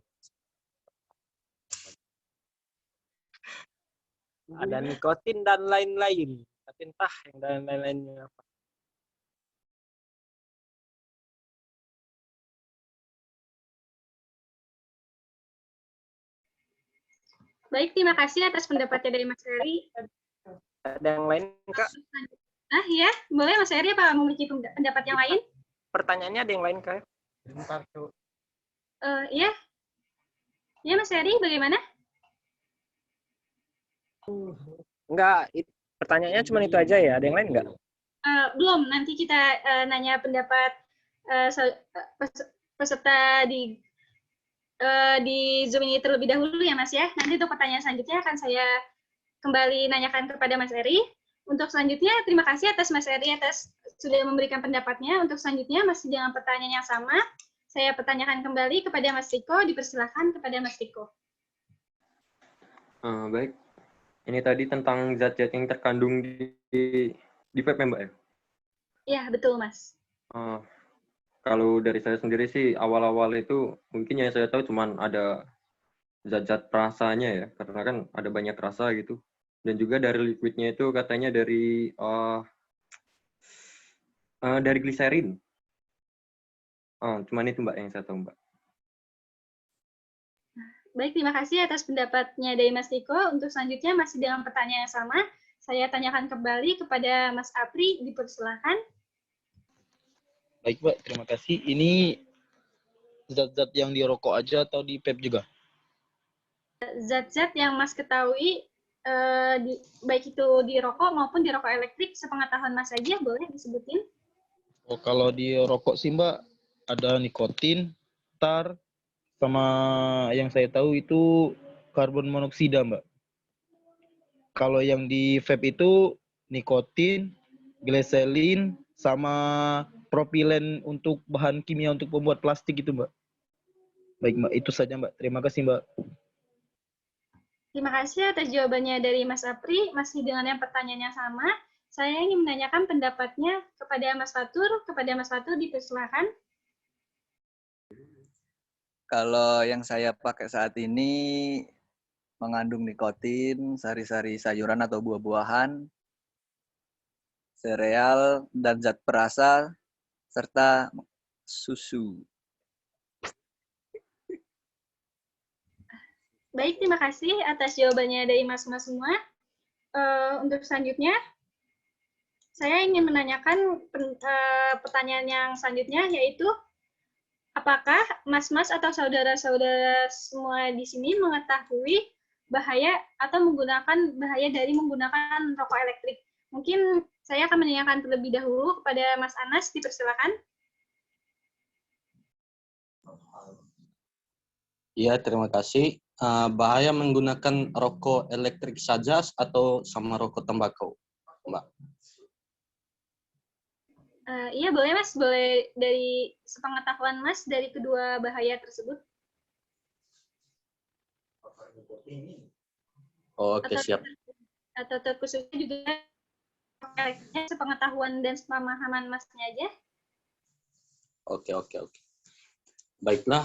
Ada nikotin dan lain-lain. Tapi entah yang dan lain-lainnya apa. Baik, terima kasih atas pendapatnya dari Mas Eri. Ada yang lain Kak? Ya, boleh Mas Eri apa memiliki pendapat yang lain? Pertanyaannya ada yang lain Kak? Ya. Ya, Mas Eri, bagaimana? Enggak, pertanyaannya cuma itu aja ya. Ada yang lain enggak? Belum, nanti kita nanya pendapat peserta di Zoom ini terlebih dahulu ya Mas ya. Nanti untuk pertanyaan selanjutnya akan saya kembali nanyakan kepada Mas Eri. Untuk selanjutnya, terima kasih atas Mas Eri atas sudah memberikan pendapatnya. Untuk selanjutnya, masih dengan pertanyaan yang sama, saya pertanyakan kembali kepada Mas Riko. Dipersilakan kepada Mas Riko. Baik. Ini tadi tentang zat-zat yang terkandung di vape, Mbak ya? Iya, betul Mas. Kalau dari saya sendiri sih, awal-awal itu mungkin yang saya tahu cuma ada zat-zat rasanya ya, karena kan ada banyak rasa gitu. Dan juga dari liquidnya itu katanya dari gliserin. Cuman itu Mbak yang saya tahu Mbak. Baik, terima kasih atas pendapatnya dari Mas Riko. Untuk selanjutnya masih dengan pertanyaan yang sama, saya tanyakan kembali kepada Mas Apri. Dipersilakan. Baik Mbak, terima kasih. Ini zat-zat yang di rokok aja atau di vape juga? Zat-zat yang Mas ketahui, baik itu di rokok maupun di rokok elektrik, sepengetahuan Mas saja, boleh disebutin? Oh, kalau di rokok sih Mbak, ada nikotin, tar, sama yang saya tahu itu karbon monoksida Mbak. Kalau yang di vape itu nikotin, gliserin, sama propilen untuk bahan kimia untuk pembuat plastik itu Mbak. Baik Mbak, itu saja Mbak. Terima kasih Mbak. Terima kasih atas jawabannya dari Mas Apri. Masih dengan yang pertanyaan yang sama, saya ingin menanyakan pendapatnya kepada Mas Fatur. Kepada Mas Fatur, dipersilakan. Kalau yang saya pakai saat ini mengandung nikotin, sari-sari sayuran atau buah-buahan, sereal, dan zat perasa, serta susu. Baik, terima kasih atas jawabannya dari Mas-Mas semua. Untuk selanjutnya, saya ingin menanyakan pertanyaan yang selanjutnya, yaitu apakah Mas-Mas atau saudara-saudara semua di sini mengetahui bahaya atau menggunakan bahaya dari menggunakan rokok elektrik? Mungkin saya akan menanyakan terlebih dahulu kepada Mas Anas, dipersilakan. Iya, terima kasih. Bahaya menggunakan rokok elektrik saja atau sama rokok tembakau? Mbak. Iya boleh Mas, boleh dari sepengetahuan Mas dari kedua bahaya tersebut. Oh, oke, Atau siap. atau terkhususnya juga sepengetahuan dan pemahaman Masnya aja. Oke. Baiklah,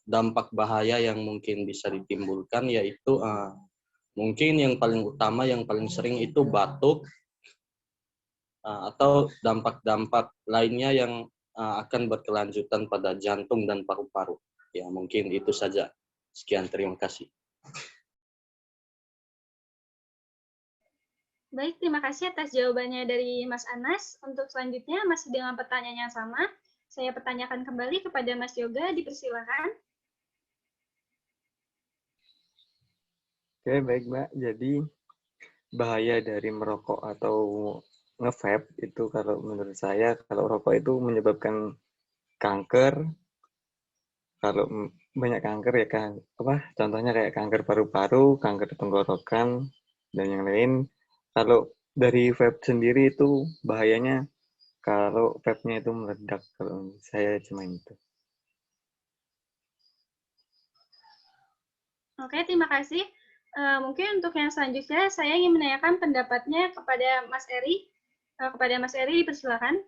dampak bahaya yang mungkin bisa ditimbulkan yaitu mungkin yang paling utama, yang paling sering itu batuk, atau dampak-dampak lainnya yang akan berkelanjutan pada jantung dan paru-paru. Ya, mungkin itu saja. Sekian, terima kasih. Baik, terima kasih atas jawabannya dari Mas Anas. Untuk selanjutnya, masih dengan pertanyaan yang sama, saya pertanyakan kembali kepada Mas Yoga, dipersilakan. Oke, baik Mbak. Jadi bahaya dari merokok atau nge-vape itu kalau menurut saya, kalau rokok itu menyebabkan kanker. Kalau banyak kanker ya kan, contohnya kayak kanker paru-paru, kanker tenggorokan, dan yang lain. Kalau dari vape sendiri itu bahayanya kalau vape-nya itu meledak, kalau saya cuma itu. Oke, terima kasih. Mungkin untuk yang selanjutnya, saya ingin menanyakan pendapatnya kepada Mas Eri. Kepada Mas Eri, dipersilakan.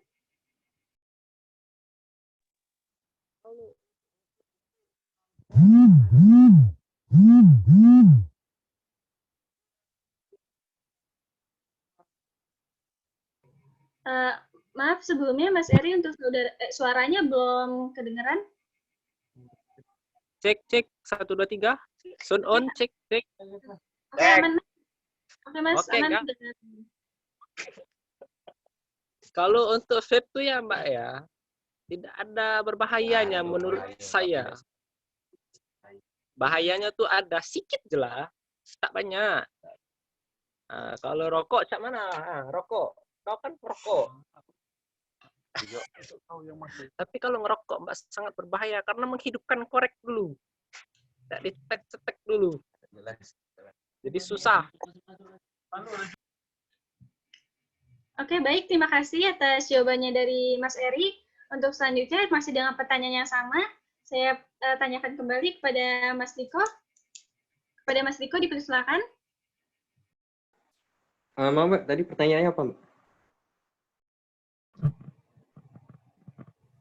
Maaf sebelumnya Mas Eri, untuk suaranya belum kedengaran. Cek 1 2 3. Sound on, cek. Oke, aman. Oke Mas, Oke, aman. Kalau untuk vape tuh ya Mbak ya, tidak ada berbahayanya menurut saya. Bahayanya tuh ada sedikit jelas, tak banyak. Kalau rokok, cak mana? Rokok. Kau kan perokok. Tapi kalau ngerokok Mbak sangat berbahaya karena menghidupkan korek dulu. Tidak dicetek-cetek dulu. Jadi susah. Oke, baik. Terima kasih atas jawabannya dari Mas Eri. Untuk selanjutnya, masih dengan pertanyaan yang sama, saya tanyakan kembali kepada Mas Diko. Kepada Mas Diko, dipersilakan. Mbak, tadi pertanyaannya apa, Mbak?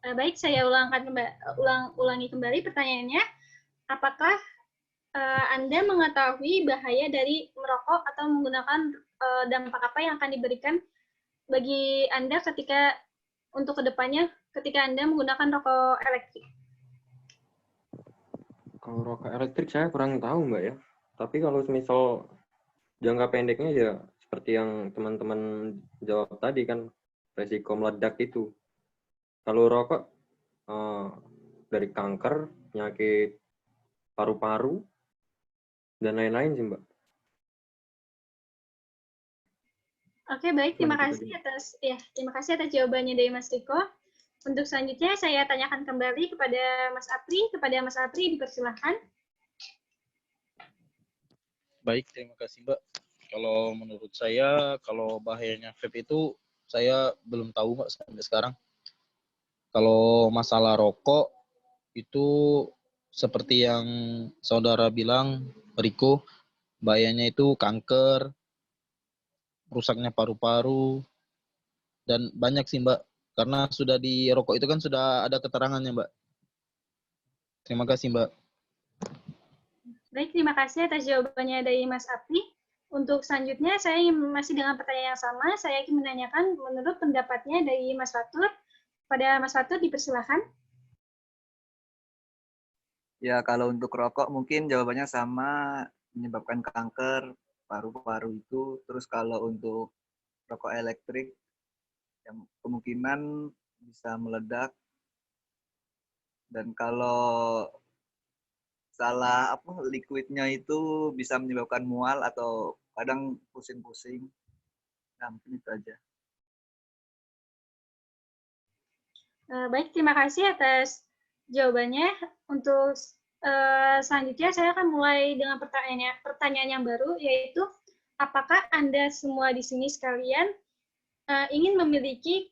Baik, saya ulangi kembali pertanyaannya. Apakah Anda mengetahui bahaya dari merokok atau menggunakan dampak apa yang akan diberikan bagi Anda ketika untuk kedepannya ketika Anda menggunakan rokok elektrik? Kalau rokok elektrik saya kurang tahu Mbak ya. Tapi kalau misal jangka pendeknya ya seperti yang teman-teman jawab tadi kan, resiko meledak itu. Kalau rokok dari kanker, penyakit paru-paru, dan lain-lain sih Mbak. Oke, baik. Terima kasih atas jawabannya dari Mas Riko. Untuk selanjutnya saya tanyakan kembali kepada Mas Apri. Kepada Mas Apri, dipersilahkan. Baik, terima kasih Mbak. Kalau menurut saya, kalau bahayanya vape itu saya belum tahu Mbak sampai sekarang. Kalau masalah rokok itu seperti yang saudara bilang, Riko, bahayanya itu kanker, rusaknya paru-paru, dan banyak sih Mbak. Karena sudah di rokok itu kan sudah ada keterangannya Mbak. Terima kasih Mbak. Baik, terima kasih atas jawabannya dari Mas Apri. Untuk selanjutnya, saya masih dengan pertanyaan yang sama. Saya ingin menanyakan menurut pendapatnya dari Mas Fatur. Pada Mas Fatur, dipersilahkan. Ya, kalau untuk rokok mungkin jawabannya sama, menyebabkan kanker paru-paru itu. Terus kalau untuk rokok elektrik, yang kemungkinan bisa meledak. Dan kalau salah liquidnya itu bisa menyebabkan mual atau kadang pusing-pusing. Nah, mungkin itu aja. Baik, terima kasih atas jawabannya. Untuk selanjutnya saya akan mulai dengan pertanyaan yang baru, yaitu apakah Anda semua di sini sekalian ingin memiliki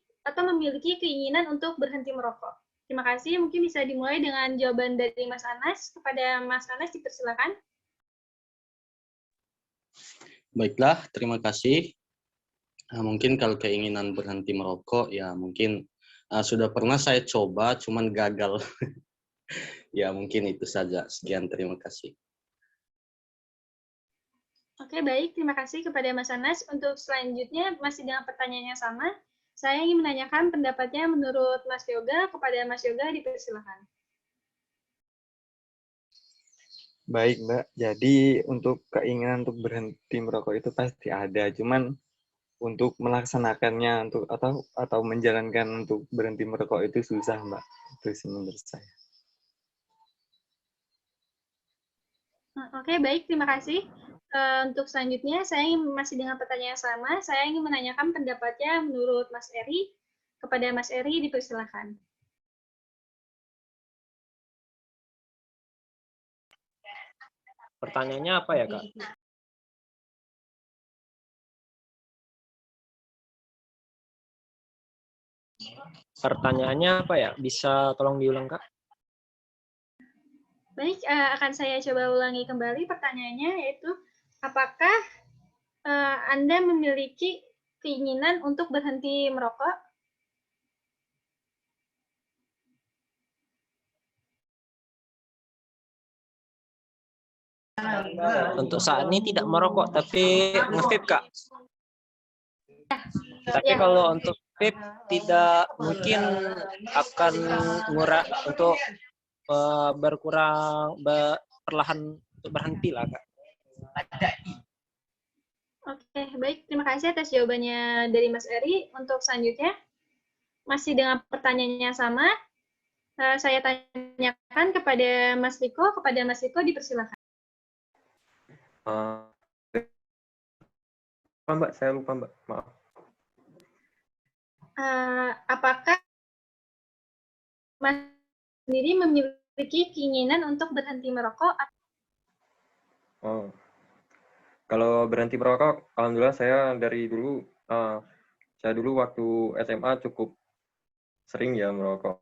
keinginan untuk berhenti merokok? Terima kasih. Mungkin bisa dimulai dengan jawaban dari Mas Anas. Kepada Mas Anas, dipersilakan. Baiklah, terima kasih. Mungkin kalau keinginan berhenti merokok, ya mungkin sudah pernah saya coba, cuman gagal. Ya mungkin itu saja. Sekian, terima kasih. Oke, baik. Terima kasih kepada Mas Anas. Untuk selanjutnya, masih dengan pertanyaan yang sama, saya ingin menanyakan pendapatnya menurut Mas Yoga. Kepada Mas Yoga, dipersilakan. Baik, Mbak. Jadi untuk keinginan untuk berhenti merokok itu pasti ada. Cuman untuk melaksanakannya atau menjalankan untuk berhenti merokok itu susah, Mbak. Itu sih menurut saya. Oke, baik. Terima kasih. Untuk selanjutnya, saya masih dengan pertanyaan yang sama. Saya ingin menanyakan pendapatnya menurut Mas Eri. Kepada Mas Eri, dipersilakan. Pertanyaannya apa ya, Kak? Pertanyaannya apa ya? Bisa tolong diulang, Kak? Baik, akan saya coba ulangi kembali pertanyaannya, yaitu apakah Anda memiliki keinginan untuk berhenti merokok? Untuk saat ini tidak merokok, tapi nge-vape, Kak. Tapi kalau untuk vape tidak mungkin akan murah untuk berkurang perlahan untuk berhenti lah, Kak. Oke, baik. Terima kasih atas jawabannya dari Mas Eri. Untuk selanjutnya, masih dengan pertanyaannya sama, saya tanyakan kepada Mas Riko. Kepada Mas Riko, dipersilakan. Mbak, saya lupa, Mbak. Maaf. Apakah Mas sendiri memiliki keinginan untuk berhenti merokok? Oh. Kalau berhenti merokok, alhamdulillah saya dari dulu, saya dulu waktu SMA cukup sering ya merokok.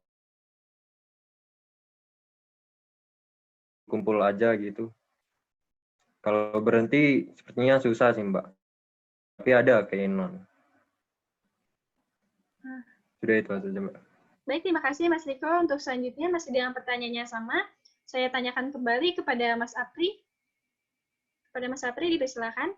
Kumpul aja gitu. Kalau berhenti sepertinya susah sih, Mbak. Tapi ada keinginan. Sudah itu saja, Mbak. Baik, terima kasih Mas Riko. Untuk selanjutnya masih dengan pertanyaannya sama. Saya tanyakan kembali kepada Mas Apri. Kepada Mas Apri, dipersilakan.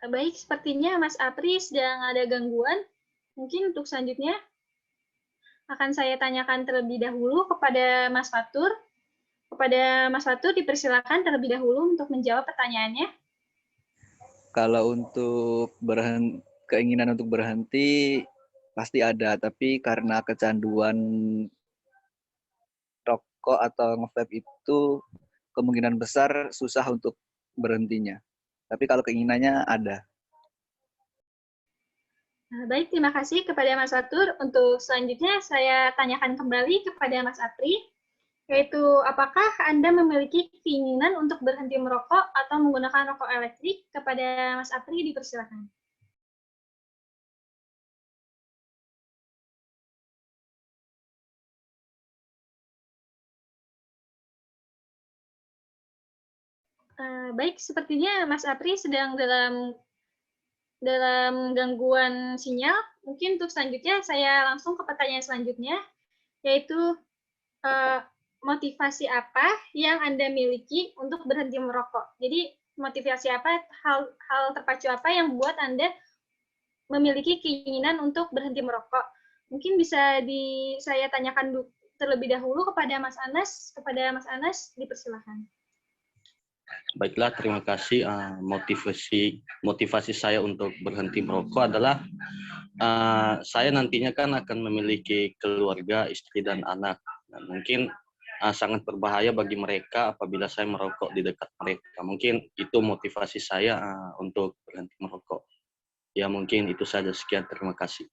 Baik, sepertinya Mas Apri sedang ada gangguan. Mungkin untuk selanjutnya akan saya tanyakan terlebih dahulu kepada Mas Fatur. Kepada Mas Fatur, dipersilakan terlebih dahulu untuk menjawab pertanyaannya. Kalau untuk keinginan untuk berhenti pasti ada, tapi karena kecanduan rokok atau nge-vape itu kemungkinan besar susah untuk berhentinya. Tapi kalau keinginannya ada. Baik, terima kasih kepada Mas Fatur. Untuk selanjutnya saya tanyakan kembali kepada Mas Apri, yaitu apakah Anda memiliki keinginan untuk berhenti merokok atau menggunakan rokok elektrik? Kepada Mas Apri, dipersilakan. Baik, sepertinya Mas Apri sedang dalam gangguan sinyal. Mungkin untuk selanjutnya saya langsung ke pertanyaan selanjutnya, yaitu motivasi apa yang Anda miliki untuk berhenti merokok? Jadi motivasi apa, hal terpacu apa yang membuat Anda memiliki keinginan untuk berhenti merokok? Mungkin bisa saya tanyakan terlebih dahulu kepada Mas Anas. Kepada Mas Anas, dipersilakan. Baiklah, terima kasih. Motivasi saya untuk berhenti merokok adalah saya nantinya kan akan memiliki keluarga, istri dan anak. Nah, mungkin sangat berbahaya bagi mereka apabila saya merokok di dekat mereka. Mungkin itu motivasi saya untuk berhenti merokok. Ya mungkin itu saja. Sekian, terima kasih.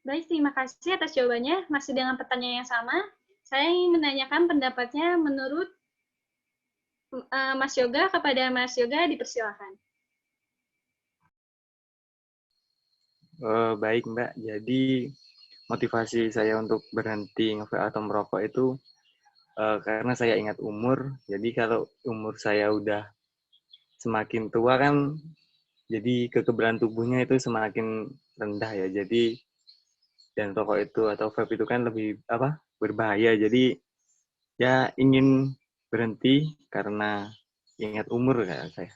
Baik, terima kasih atas jawabannya. Masih dengan pertanyaan yang sama, saya ingin menanyakan pendapatnya menurut Mas Yoga kepada Mas Yoga, dipersilakan. Baik Mbak, jadi motivasi saya untuk berhenti nge-vape atau merokok itu karena saya ingat umur. Jadi kalau umur saya udah semakin tua kan, jadi kekebalan tubuhnya itu semakin rendah ya. Jadi dan rokok itu atau vape itu kan lebih berbahaya. Jadi ya ingin berhenti karena ingat umur kayak saya.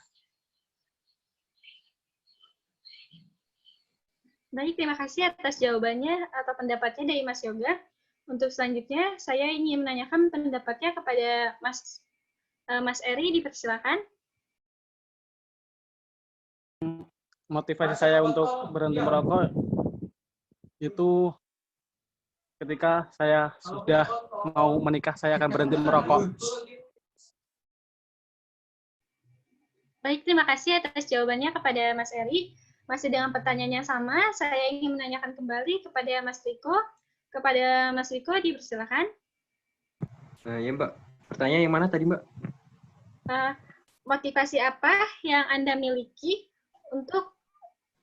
Baik, terima kasih atas jawabannya atau pendapatnya dari Mas Yoga. Untuk selanjutnya, saya ingin menanyakan pendapatnya kepada Mas Eri, dipersilakan. Motivasi saya untuk berhenti merokok itu ketika saya sudah mau menikah, saya akan berhenti merokok. Baik, terima kasih atas jawabannya kepada Mas Eri. Masih dengan pertanyaan yang sama, saya ingin menanyakan kembali kepada Mas Riko. Kepada Mas Riko, dipersilakan. Ya Mbak, pertanyaan yang mana tadi Mbak? Motivasi apa yang Anda miliki untuk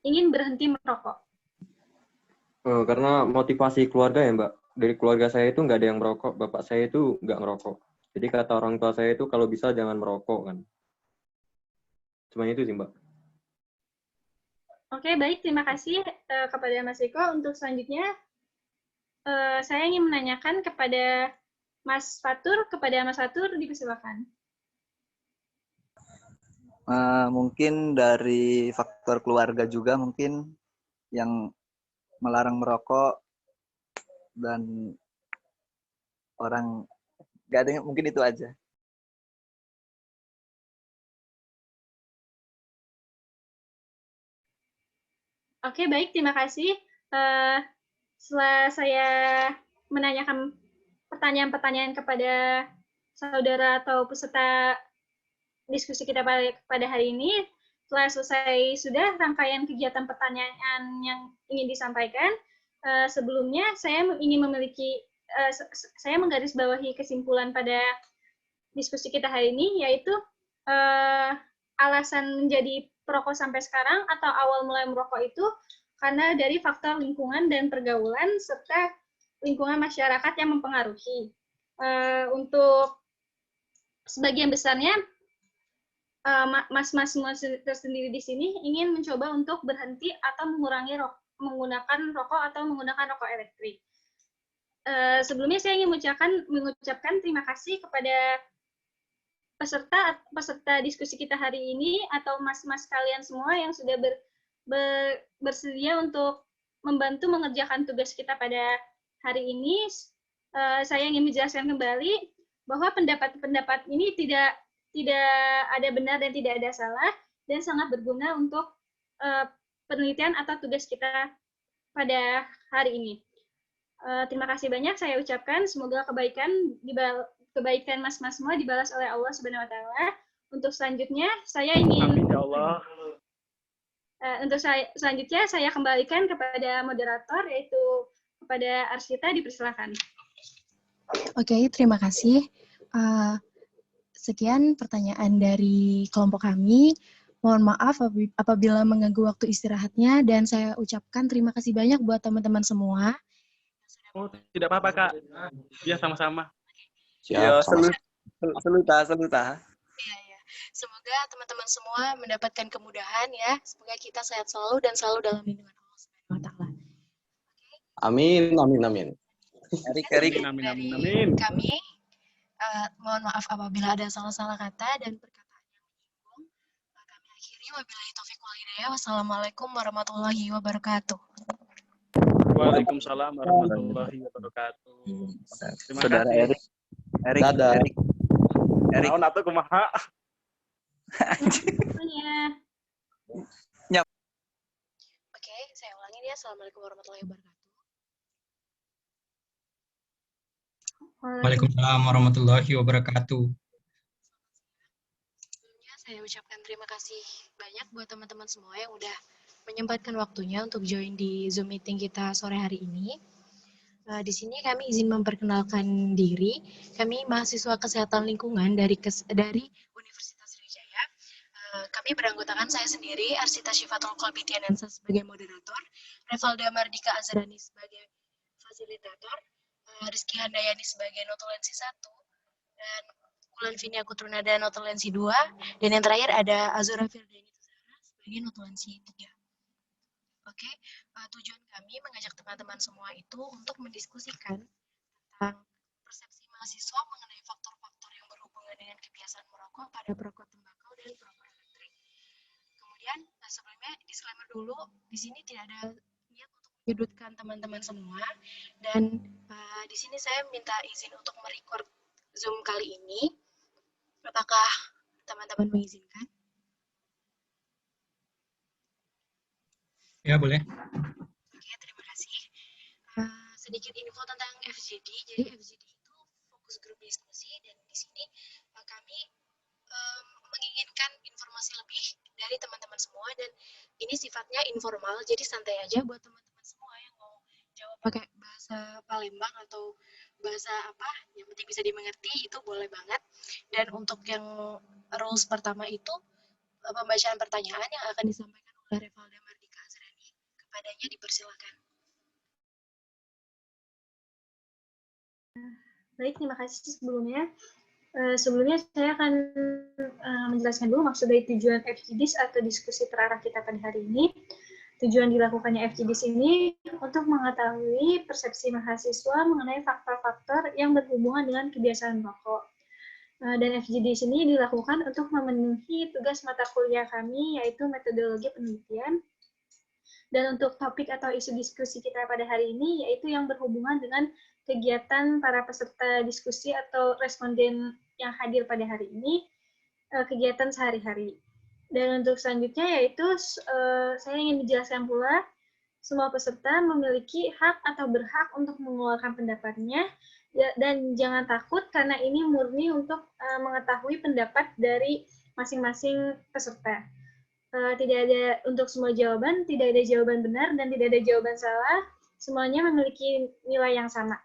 ingin berhenti merokok? Karena motivasi keluarga ya Mbak. Dari keluarga saya itu nggak ada yang merokok, bapak saya itu nggak ngerokok. Jadi kata orang tua saya itu kalau bisa jangan merokok kan. Cuma itu sih Mbak. Oke, baik. Terima kasih kepada Mas Riko. Untuk selanjutnya, saya ingin menanyakan kepada Mas Fatur. Kepada Mas Fatur, dipersilakan. Mungkin dari faktor keluarga juga mungkin yang melarang merokok dan orang nggak ada, mungkin itu aja. Oke, baik. Terima kasih. Setelah saya menanyakan pertanyaan-pertanyaan kepada saudara atau peserta diskusi kita pada hari ini, setelah selesai sudah rangkaian kegiatan pertanyaan yang ingin disampaikan, sebelumnya saya ingin saya menggarisbawahi kesimpulan pada diskusi kita hari ini, yaitu alasan menjadi perokok sampai sekarang atau awal mulai merokok itu karena dari faktor lingkungan dan pergaulan serta lingkungan masyarakat yang mempengaruhi. Untuk sebagian besarnya, mas-mas semua tersendiri di sini ingin mencoba untuk berhenti atau mengurangi menggunakan rokok atau menggunakan rokok elektrik. Sebelumnya saya ingin mengucapkan terima kasih kepada peserta diskusi kita hari ini atau mas-mas kalian semua yang sudah bersedia untuk membantu mengerjakan tugas kita pada hari ini. Saya ingin menjelaskan kembali bahwa pendapat-pendapat ini tidak ada benar dan tidak ada salah dan sangat berguna untuk penelitian atau tugas kita pada hari ini. Terima kasih banyak saya ucapkan. Semoga kebaikan mas-mas semua dibalas oleh Allah Subhanahu wa taala. Untuk selanjutnya saya ingin Amin ya Allah. Selanjutnya saya kembalikan kepada moderator yaitu kepada Arsita, dipersilakan. Oke, terima kasih. Sekian pertanyaan dari kelompok kami. Mohon maaf apabila mengganggu waktu istirahatnya dan saya ucapkan terima kasih banyak buat teman-teman semua. Oh, tidak apa-apa Kak. Ya, sama-sama. Ya, saluta. Iya. Semoga teman-teman semua mendapatkan kemudahan ya. Semoga kita sehat selalu dan selalu dalam lindungan Allah Subhanahu wa taala. Amin. Erik. Amin. Kami mohon maaf apabila ada salah-salah kata dan perkataan yang menyinggung. Kami akhiri wabillahi taufiq wal hidayah. Wassalamualaikum warahmatullahi wabarakatuh. Waalaikumsalam warahmatullahi wabarakatuh. Terima Saudara kasih. Erik. Naon atuh kumaha? Oke, saya ulangi ya. Assalamualaikum warahmatullahi wabarakatuh. Waalaikumsalam warahmatullahi wabarakatuh. Sebelumnya saya ucapkan terima kasih banyak buat teman-teman semua yang udah menyempatkan waktunya untuk join di Zoom meeting kita sore hari ini. Di sini kami izin memperkenalkan diri. Kami mahasiswa kesehatan lingkungan dari Universitas Sriwijaya. Kami beranggotakan saya sendiri, Arsita Syifatul Qalbitianensa sebagai moderator, Revalda Mardika Azrani sebagai fasilitator, Rizky Handayani sebagai notulensi 1, dan Wulan Vinia Kutrunada notulensi 2, dan yang terakhir ada Azura Firdani Tuzara sebagai notulensi 3. Oke, tujuan kami mengajak teman-teman semua itu untuk mendiskusikan tentang persepsi mahasiswa mengenai faktor-faktor yang berhubungan dengan kebiasaan merokok pada perokok tembakau dan perokok elektrik. Kemudian, sebelumnya disclaimer dulu, di sini tidak ada niat untuk menyudutkan teman-teman semua, dan di sini saya minta izin untuk merecord Zoom kali ini. Apakah teman-teman mengizinkan? Ya, boleh. Oke, terima kasih. Sedikit info tentang FGD. Jadi FGD itu fokus grup diskusi, dan di sini kami menginginkan informasi lebih dari teman-teman semua, dan ini sifatnya informal, jadi santai aja buat teman-teman semua yang mau jawab pakai bahasa Palembang atau bahasa apa, yang penting bisa dimengerti, itu boleh banget. Dan untuk yang rules pertama itu pembacaan pertanyaan yang akan disampaikan oleh Revalda Mardika Azrani. Kepadanya dipersilakan. Baik, terima kasih sebelumnya. Sebelumnya saya akan menjelaskan dulu maksud dari tujuan FGDs atau diskusi terarah kita pada hari ini. Tujuan dilakukannya FGDs ini untuk mengetahui persepsi mahasiswa mengenai faktor-faktor yang berhubungan dengan kebiasaan merokok. Dan FGDs ini dilakukan untuk memenuhi tugas mata kuliah kami, yaitu metodologi penelitian. Dan untuk topik atau isu diskusi kita pada hari ini, yaitu yang berhubungan dengan kegiatan para peserta diskusi atau responden yang hadir pada hari ini, kegiatan sehari-hari. Dan untuk selanjutnya yaitu saya ingin menjelaskan pula, semua peserta memiliki hak atau berhak untuk mengeluarkan pendapatnya, dan jangan takut karena ini murni untuk mengetahui pendapat dari masing-masing peserta. Tidak ada untuk semua jawaban, tidak ada jawaban benar dan tidak ada jawaban salah, semuanya memiliki nilai yang sama.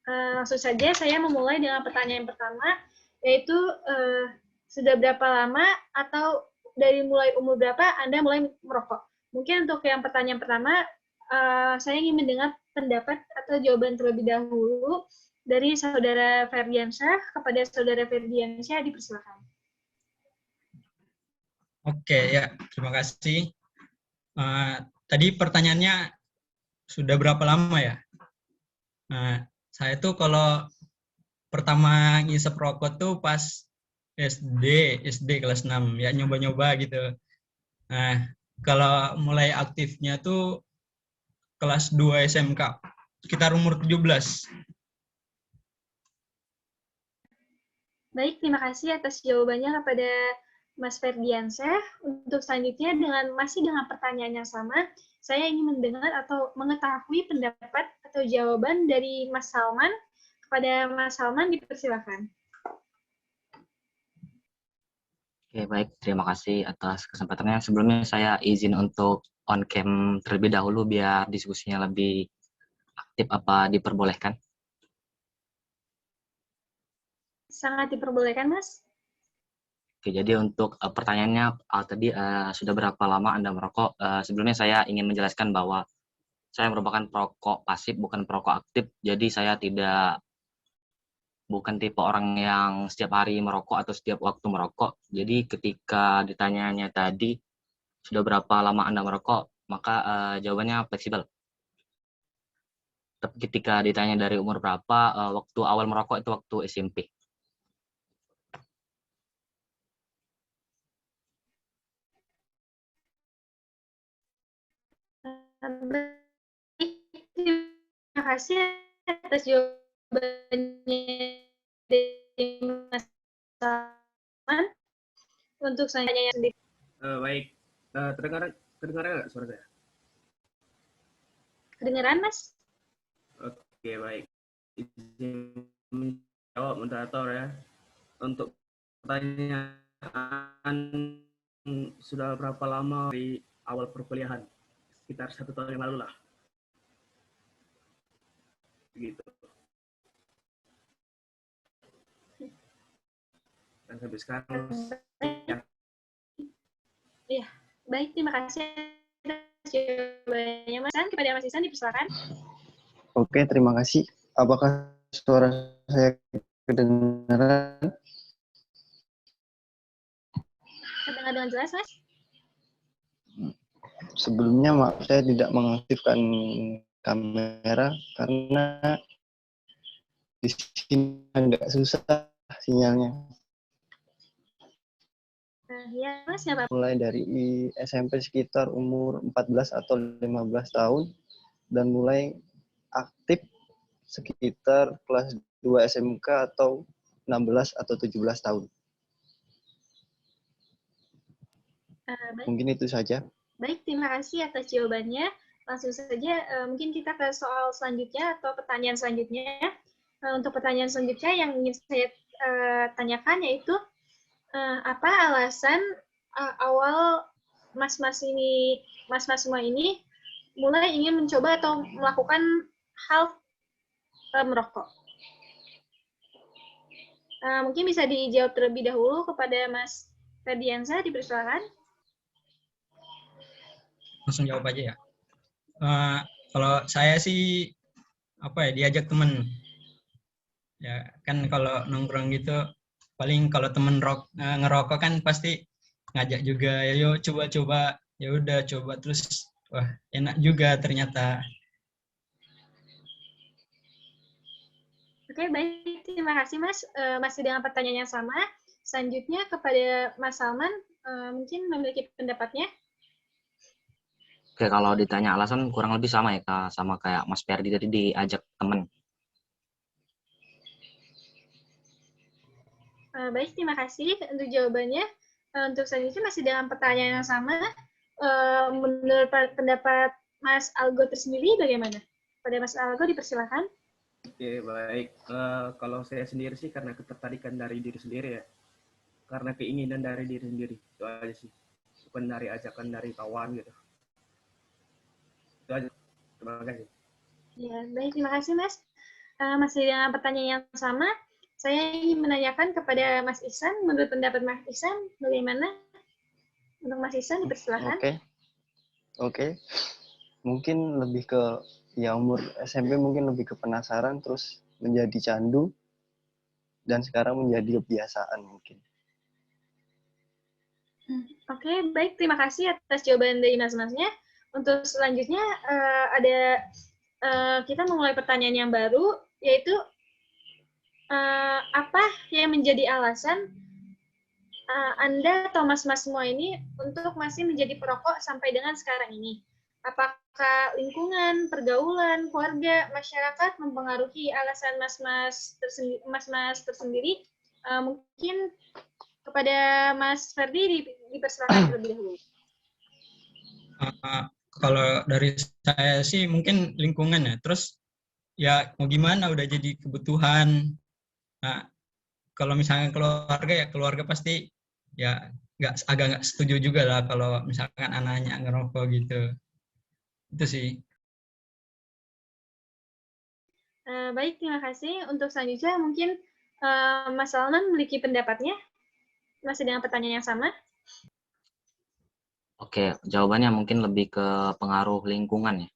Langsung saja saya memulai dengan pertanyaan pertama, yaitu sudah berapa lama atau dari mulai umur berapa Anda mulai merokok? Mungkin untuk yang pertanyaan pertama, saya ingin mendengar pendapat atau jawaban terlebih dahulu dari Saudara Ferdiansyah. Kepada Saudara Ferdiansyah, dipersilakan. Oke, ya, terima kasih. Tadi pertanyaannya sudah berapa lama ya? Saya tuh kalau pertama ngisep rokok tuh pas SD kelas 6, ya nyoba-nyoba gitu. Nah, kalau mulai aktifnya tuh kelas 2 SMK, sekitar umur 17. Baik, terima kasih atas jawabannya kepada Mas Ferdiansyah. Untuk selanjutnya masih dengan pertanyaan yang sama, saya ingin mendengar atau mengetahui pendapat atau jawaban dari Mas Salman. Kepada Mas Salman, dipersilakan. Oke, baik. Terima kasih atas kesempatannya. Sebelumnya saya izin untuk on cam terlebih dahulu biar diskusinya lebih aktif. Apa diperbolehkan? Sangat diperbolehkan, Mas. Oke, jadi untuk pertanyaannya tadi sudah berapa lama Anda merokok? Sebelumnya saya ingin menjelaskan bahwa saya merupakan perokok pasif, bukan perokok aktif. Jadi saya bukan tipe orang yang setiap hari merokok atau setiap waktu merokok. Jadi ketika ditanyanya tadi, sudah berapa lama Anda merokok, maka jawabannya fleksibel. Tapi ketika ditanya dari umur berapa, waktu awal merokok itu waktu SMP. Terima kasih atas jawabannya dari Mas Salman. Untuk selanjutnya sendiri. Baik, kedengaran nggak suara saya? Kedengaran, Mas? Oke, baik. izin menjawab moderator ya. Untuk pertanyaan, sudah berapa lama dari awal perkuliahan? Sekitar 1 tahun yang lalu lah. Gitu. Dan sampai sekarang Iya, baik, terima kasih atas jawabannya Mas Isan. Kepada Mas Isan dipersilakan. Oke, terima kasih. Apakah suara saya kedengaran? Terdengar dengan jelas, Mas? Sebelumnya maaf saya tidak mengaktifkan kamera karena di sini agak susah sinyalnya. Ya, Mas, ya, Pak. Mulai dari SMP sekitar umur 14 atau 15 tahun dan mulai aktif sekitar kelas 2 SMK atau 16 atau 17 tahun. Baik. Mungkin itu saja. Baik, terima kasih atas jawabannya. Langsung saja, mungkin kita ke soal selanjutnya atau pertanyaan selanjutnya. Untuk pertanyaan selanjutnya yang ingin saya tanyakan yaitu, apa alasan awal mas-mas semua ini mulai ingin mencoba atau melakukan hal merokok? Mungkin bisa dijawab terlebih dahulu kepada Mas Ferdiansa, dipersilakan. Langsung jawab aja ya. Kalau saya sih diajak temen. Ya kan kalau nongkrong gitu paling kalau temen ngerokok kan pasti ngajak juga, ya yuk coba-coba. Ya udah coba terus wah enak juga ternyata. Oke, baik, terima kasih Mas. Masih dengan pertanyaan yang sama. Selanjutnya kepada Mas Salman, mungkin memiliki pendapatnya. Oke, kalau ditanya alasan kurang lebih sama ya Kak, sama kayak Mas Ferdi tadi diajak temen. Baik, terima kasih untuk jawabannya. Untuk selanjutnya masih dengan pertanyaan yang sama. Menurut pendapat Mas Algo tersendiri bagaimana? Pada Mas Algo dipersilakan. Oke, baik. Kalau saya sendiri sih karena ketertarikan dari diri sendiri ya. Karena keinginan dari diri sendiri. Itu aja sih. Bukan dari ajakan dari kawan gitu. Itu aja. Terima kasih. Ya, baik. Terima kasih, Mas. Masih dengan pertanyaan yang sama. Saya ingin menanyakan kepada Mas Ihsan, menurut pendapat Mas Ihsan, bagaimana? Untuk Mas Ihsan, dipersilakan. Oke. Mungkin lebih ke, ya umur SMP mungkin lebih ke penasaran, terus menjadi candu, dan sekarang menjadi kebiasaan mungkin. Oke, baik. Terima kasih atas jawaban dari mas-masnya. Untuk selanjutnya, kita memulai pertanyaan yang baru, yaitu apa yang menjadi alasan Anda atau mas-mas semua ini untuk masih menjadi perokok sampai dengan sekarang ini? Apakah lingkungan, pergaulan, keluarga, masyarakat mempengaruhi alasan mas-mas tersendiri? Mungkin kepada Mas Ferdi dipersilakan terlebih dahulu. Kalau dari saya sih mungkin lingkungan ya. Terus ya mau gimana, udah jadi kebutuhan. Nah, kalau misalnya keluarga pasti ya agak nggak setuju juga lah kalau misalkan anaknya ngerokok gitu. Itu sih. Baik, terima kasih. Untuk selanjutnya mungkin Mas Salman memiliki pendapatnya. Masih dengan pertanyaan yang sama. Oke, jawabannya mungkin lebih ke pengaruh lingkungan ya.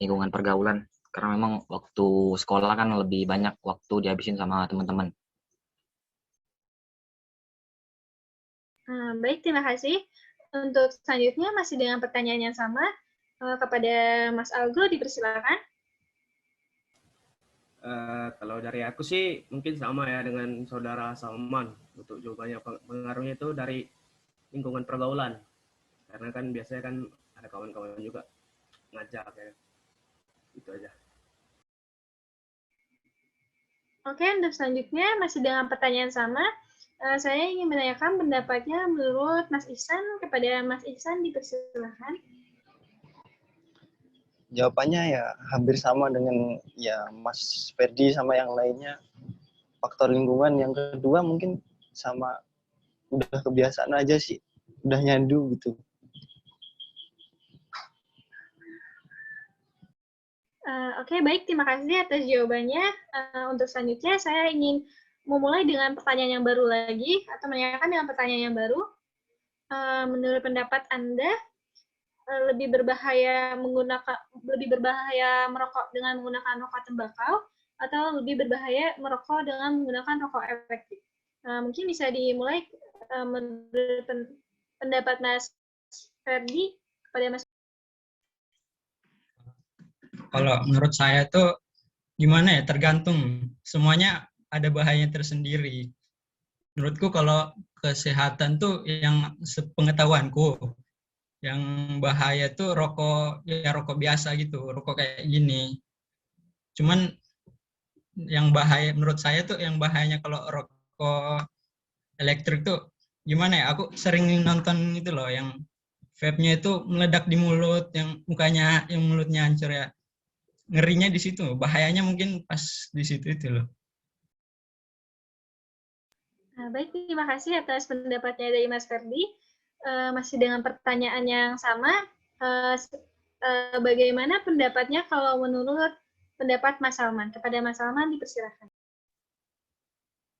Lingkungan pergaulan. Karena memang waktu sekolah kan lebih banyak waktu dihabisin sama teman-teman. Baik, terima kasih. Untuk selanjutnya masih dengan pertanyaan yang sama kepada Mas Algo, dipersilakan. Kalau dari aku sih mungkin sama ya dengan saudara Salman. Untuk jawabannya pengaruhnya itu dari lingkungan pergaulan. Karena kan biasanya kan ada kawan-kawan juga ngajak ya. Itu aja. Oke, untuk selanjutnya masih dengan pertanyaan sama. Saya ingin menanyakan pendapatnya menurut Mas Ihsan. Kepada Mas Ihsan dipersilakan. Jawabannya ya hampir sama dengan ya Mas Ferdi sama yang lainnya. Faktor lingkungan. Yang kedua mungkin sama udah kebiasaan aja sih, udah nyandu gitu. Oke, baik. Terima kasih atas jawabannya. Untuk selanjutnya, saya ingin memulai dengan pertanyaan yang baru lagi, atau menanyakan dengan pertanyaan yang baru. Menurut pendapat Anda, lebih berbahaya merokok dengan menggunakan rokok tembakau, atau lebih berbahaya merokok dengan menggunakan rokok elektrik? Mungkin bisa dimulai menurut pendapat Mas Ferdi kepada Mas. Kalau menurut saya tuh gimana ya, tergantung. Semuanya ada bahayanya tersendiri. Menurutku kalau kesehatan tuh yang sepengetahuanku, yang bahaya tuh rokok biasa gitu, rokok kayak gini. Cuman yang bahaya menurut saya tuh yang bahayanya kalau rokok elektrik tuh gimana ya? Aku sering nonton itu loh yang vape-nya itu meledak di mulut, yang mukanya yang mulutnya hancur ya. Ngerinya di situ, bahayanya mungkin pas di situ itu loh. Baik, terima kasih atas pendapatnya dari Mas Ferdi. Masih dengan pertanyaan yang sama, bagaimana pendapatnya kalau menurut pendapat Mas Salman? Kepada Mas Salman dipersilakan.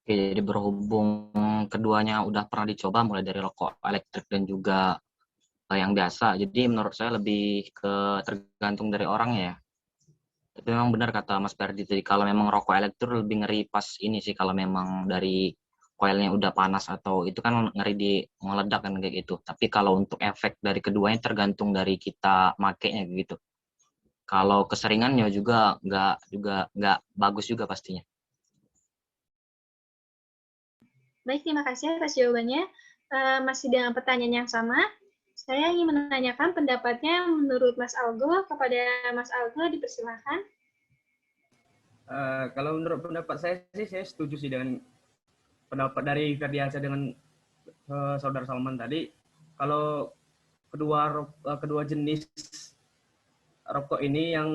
Oke, jadi berhubung keduanya udah pernah dicoba, mulai dari rokok elektrik dan juga yang biasa, jadi menurut saya lebih ke tergantung dari orang ya. Tapi memang benar kata Mas Ferdi tadi, kalau memang rokok elektrik lebih ngeri pas ini sih, kalau memang dari koilnya udah panas atau itu kan ngeri di meledak kan kayak gitu. Tapi kalau untuk efek dari keduanya tergantung dari kita makainya gitu. Kalau keseringannya juga nggak bagus juga pastinya. Baik, terima kasih atas jawabannya. Masih dengan pertanyaan yang sama, saya ingin menanyakan pendapatnya menurut Mas Algo. Kepada Mas Algo dipersilakan. Kalau menurut pendapat saya sih, saya setuju sih dengan pendapat dari Ferdiansyah dengan Saudara Salman tadi. Kalau kedua jenis rokok ini yang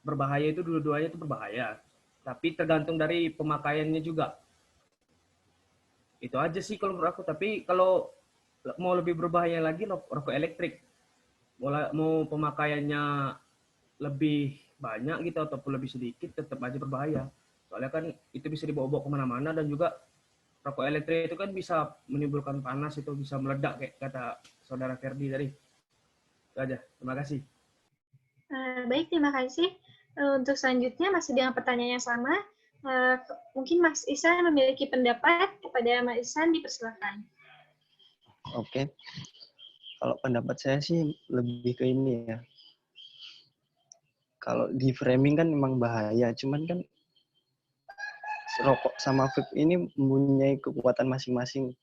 berbahaya itu dua-duanya itu berbahaya. Tapi tergantung dari pemakaiannya juga. Itu aja sih kalau menurut aku. Tapi kalau mau lebih berbahaya lagi rokok elektrik. Mau pemakaiannya lebih banyak gitu ataupun lebih sedikit tetap aja berbahaya. Soalnya kan itu bisa dibawa-bawa kemana-mana dan juga rokok elektrik itu kan bisa menimbulkan panas, itu bisa meledak kayak kata Saudara Ferdi tadi. Itu aja. Terima kasih. Baik, terima kasih. Untuk selanjutnya masih dengan pertanyaan yang sama. Mungkin Mas Ihsan memiliki pendapat. Kepada Mas Ihsan dipersilakan. Oke. Kalau pendapat saya sih lebih ke ini ya. Kalau di framing kan memang bahaya, cuman kan rokok sama vape ini mempunyai kekuatan masing-masing.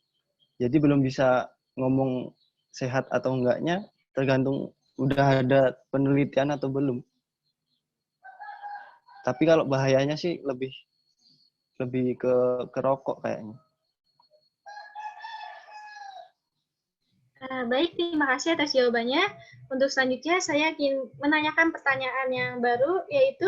Jadi belum bisa ngomong sehat atau enggaknya, tergantung udah ada penelitian atau belum. Tapi kalau bahayanya sih lebih ke rokok kayaknya. Baik, terima kasih atas jawabannya. Untuk selanjutnya, saya ingin menanyakan pertanyaan yang baru, yaitu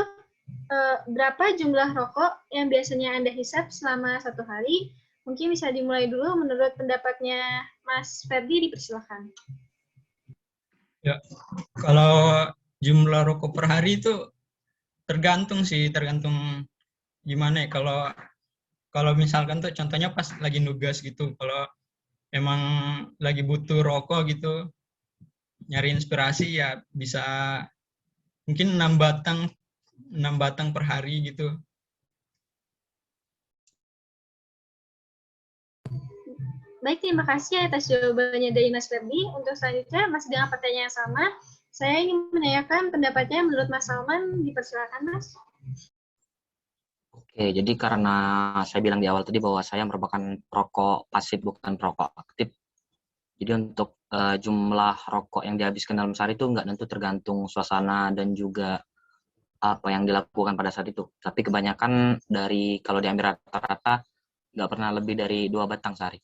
berapa jumlah rokok yang biasanya Anda hisap selama 1 hari? Mungkin bisa dimulai dulu menurut pendapatnya Mas Ferdi, dipersilakan. Ya, kalau jumlah rokok per hari itu tergantung gimana ya. Kalau misalkan tuh contohnya pas lagi nugas gitu, kalau emang lagi butuh rokok gitu, nyari inspirasi ya bisa mungkin 6 batang per hari gitu. Baik, terima kasih atas jawabannya dari Mas Ferdi. Untuk selanjutnya, masih dengan pertanyaan yang sama, saya ingin menanyakan pendapatnya menurut Mas Salman, dipersilakan Mas. Oke, jadi karena saya bilang di awal tadi bahwa saya merupakan perokok pasif bukan perokok aktif. Jadi untuk jumlah rokok yang dihabiskan dalam sehari itu nggak tentu, tergantung suasana dan juga apa yang dilakukan pada saat itu. Tapi kebanyakan kalau diambil rata-rata nggak pernah lebih dari 2 batang sehari.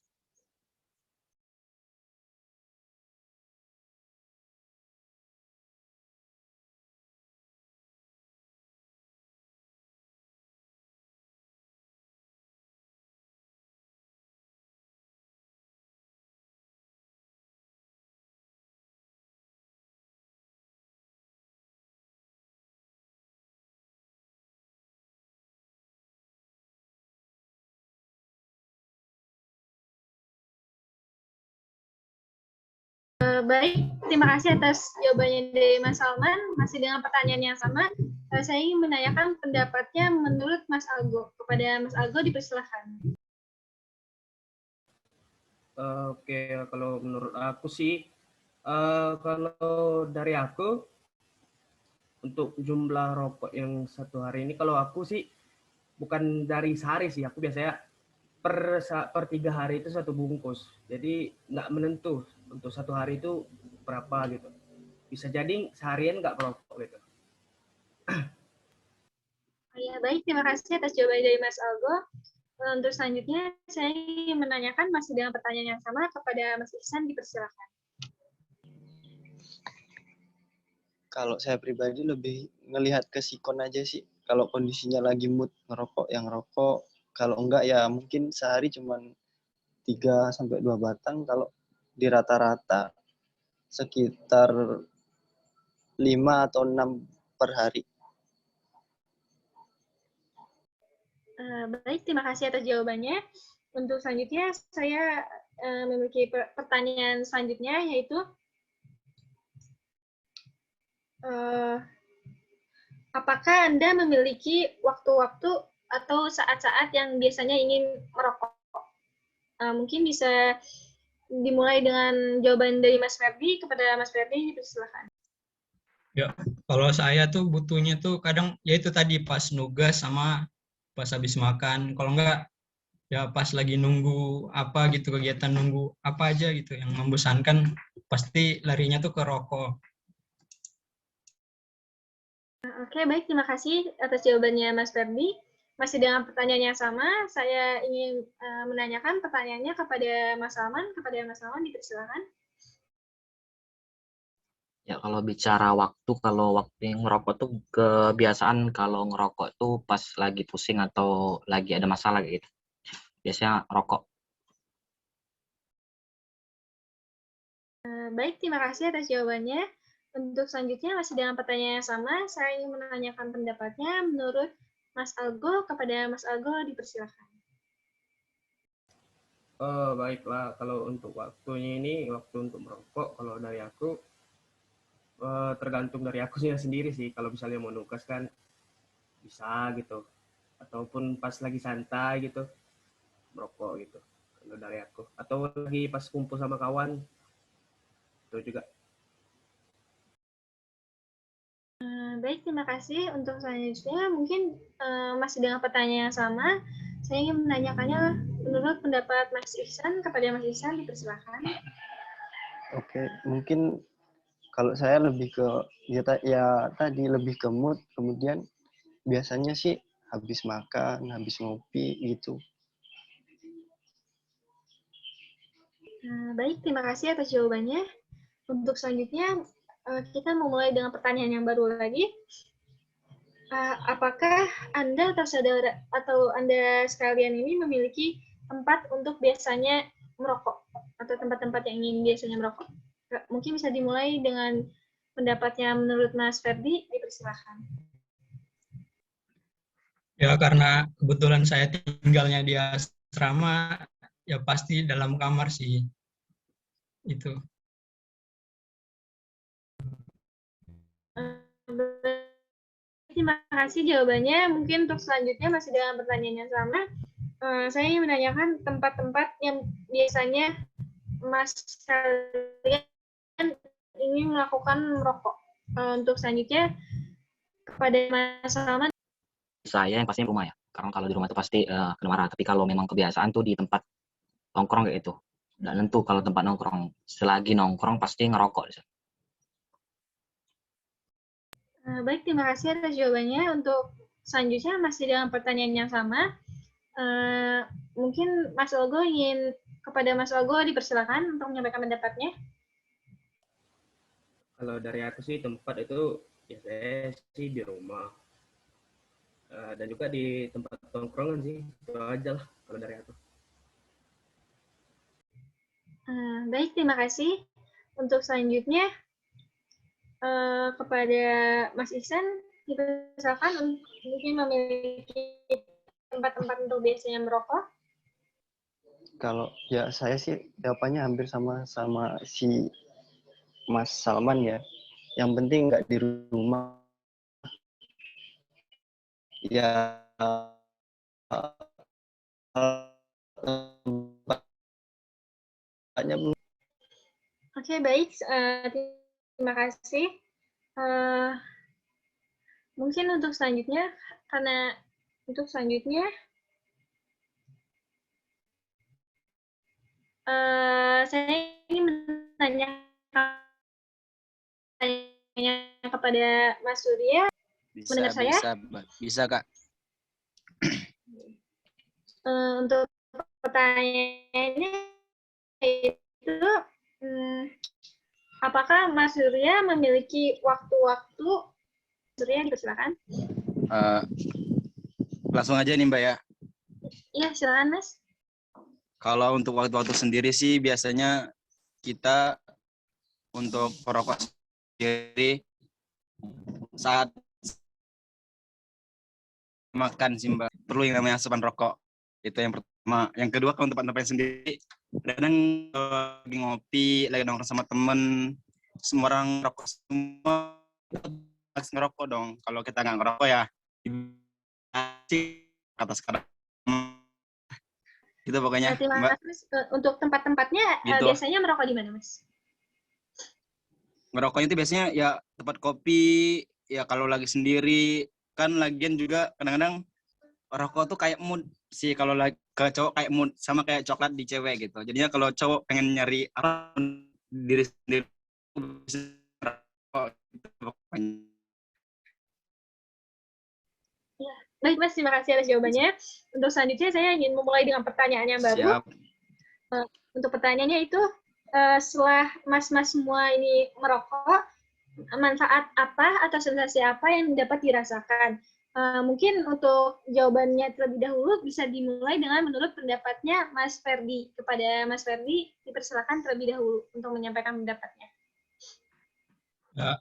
Baik, terima kasih atas jawabannya dari Mas Salman. Masih dengan pertanyaan yang sama, saya ingin menanyakan pendapatnya menurut Mas Algo. Kepada Mas Algo dipersilahkan. Oke, kalau menurut aku sih, kalau dari aku, untuk jumlah rokok yang satu hari ini, kalau aku sih bukan dari sehari sih, aku biasanya per 3 hari itu satu bungkus. Jadi nggak menentu untuk satu hari itu berapa gitu. Bisa jadi seharian nggak merokok gitu. Ya, baik, terima kasih atas jawaban dari Mas Algo. Untuk selanjutnya, saya ingin menanyakan masih dengan pertanyaan yang sama kepada Mas Ihsan, dipersilakan. Kalau saya pribadi lebih ngelihat ke sikon aja sih. Kalau kondisinya lagi mood ngerokok, yang ngerokok. Kalau enggak ya mungkin sehari cuma 3-2 batang. Kalau di rata-rata sekitar 5 atau 6 per hari. Baik, terima kasih atas jawabannya. Untuk selanjutnya, saya memiliki pertanyaan selanjutnya, yaitu apakah Anda memiliki waktu-waktu atau saat-saat yang biasanya ingin merokok? Mungkin bisa dimulai dengan jawaban dari Mas Ferdi. Kepada Mas Ferdi, silakan. Ya, kalau saya tuh butuhnya tuh kadang ya itu tadi pas nugas sama pas habis makan. Kalau enggak ya pas lagi nunggu apa gitu, kegiatan nunggu apa aja gitu yang membosankan, pasti larinya tuh ke rokok. Oke, baik, terima kasih atas jawabannya Mas Ferdi. Masih dengan pertanyaan yang sama, saya ingin menanyakan pertanyaannya kepada Mas Salman. Kepada Mas Salman, dipersilakan. Ya, kalau bicara waktu, kalau waktu yang ngerokok tuh kebiasaan kalau ngerokok tuh pas lagi pusing atau lagi ada masalah gitu. Biasanya rokok. Baik, terima kasih atas jawabannya. Untuk selanjutnya, masih dengan pertanyaan yang sama, saya ingin menanyakan pendapatnya menurut Mas Algo. Kepada Mas Algo, dipersilakan. Baiklah, kalau untuk waktunya ini, waktu untuk merokok, kalau dari aku, tergantung dari aku sendiri sih. Kalau misalnya mau nugas kan bisa gitu, ataupun pas lagi santai gitu merokok gitu kalau dari aku, atau lagi pas kumpul sama kawan itu juga. Baik, terima kasih. Untuk selanjutnya mungkin masih dengan pertanyaan yang sama, saya ingin menanyakannya menurut pendapat Mas Ihsan. Kepada Mas Ihsan, dipersilakan. Oke, mungkin kalau saya lebih ke ya tadi lebih ke mood, kemudian biasanya sih habis makan, habis ngopi gitu. Baik, terima kasih atas jawabannya. Untuk selanjutnya, kita memulai dengan pertanyaan yang baru lagi. Apakah Anda atau saudara atau Anda sekalian ini memiliki tempat untuk biasanya merokok atau tempat-tempat yang ingin biasanya merokok? Mungkin bisa dimulai dengan pendapatnya menurut Mas Ferdi, dipersilakan. Ya, karena kebetulan saya tinggalnya di asrama, ya pasti dalam kamar sih. Itu. Terima kasih jawabannya. Mungkin untuk selanjutnya masih dengan pertanyaan yang sama. Saya ingin menanyakan tempat-tempat yang biasanya Mas kalian ingin melakukan merokok. Untuk selanjutnya kepada Mas Salman. Saya yang pasti rumah ya. Karena kalau di rumah itu pasti kena marah. Tapi kalau memang kebiasaan tuh di tempat nongkrong kayak itu. Dan tentu kalau tempat nongkrong, selagi nongkrong pasti ngerokok. Baik, terima kasih atas jawabannya. Untuk selanjutnya masih dengan pertanyaan yang sama. Mungkin Mas Algo ingin kepada Mas Algo dipersilakan untuk menyampaikan pendapatnya. Kalau dari aku sih tempat itu biasanya sih di rumah dan juga di tempat tongkrongan sih, itu aja lah kalau dari aku. Baik, terima kasih. Untuk selanjutnya kepada Mas Ihsan, dipersilakan mungkin memiliki tempat-tempat untuk biasanya merokok. Kalau ya saya sih jawabannya hampir sama si Mas Salman ya. Yang penting nggak di rumah. Ya Oke, baik. Terima kasih. Mungkin untuk selanjutnya, karena untuk selanjutnya, saya ingin menanyakan kepada Mas Surya. Mendengar saya? Bisa, Kak. Untuk pertanyaannya itu, apakah Mas Surya memiliki waktu-waktu? Surya, dipersilakan. Langsung aja nih, Mbak ya. Iya, silakan, Mas. Kalau untuk waktu-waktu sendiri sih biasanya kita untuk perokok sendiri saat makan sih, Mbak. Perlu yang namanya asupan rokok. Itu yang pertama. Yang kedua, kalau tempat-tempat sendiri, kadang lagi ngopi, lagi nongkrong sama temen, semua orang rokok semua, harus ngerokok dong. Kalau kita nggak ngerokok ya, kata sekarang. Gitu pokoknya, Terima Mbak. kasih, Mas. Untuk tempat-tempatnya Gitu. biasanya merokok di mana, Mas? Ngerokoknya itu biasanya ya tempat kopi, ya kalau lagi sendiri, kan lagian juga kadang-kadang rokok tuh kayak mood sih, kalau lagi ke cowok kayak mood, sama kayak coklat di cewek gitu. Jadinya kalau cowok pengen nyari apa diri sendiri, rokok gitu pokoknya. Ya. Baik, Mas. Terima kasih atas jawabannya. Untuk selanjutnya, saya ingin memulai dengan pertanyaan yang baru. Siap. Untuk pertanyaannya itu, setelah mas-mas semua ini merokok, manfaat apa atau sensasi apa yang dapat dirasakan? Mungkin untuk jawabannya terlebih dahulu bisa dimulai dengan menurut pendapatnya Mas Ferdi. Kepada Mas Ferdi, dipersilakan terlebih dahulu untuk menyampaikan pendapatnya. Ya,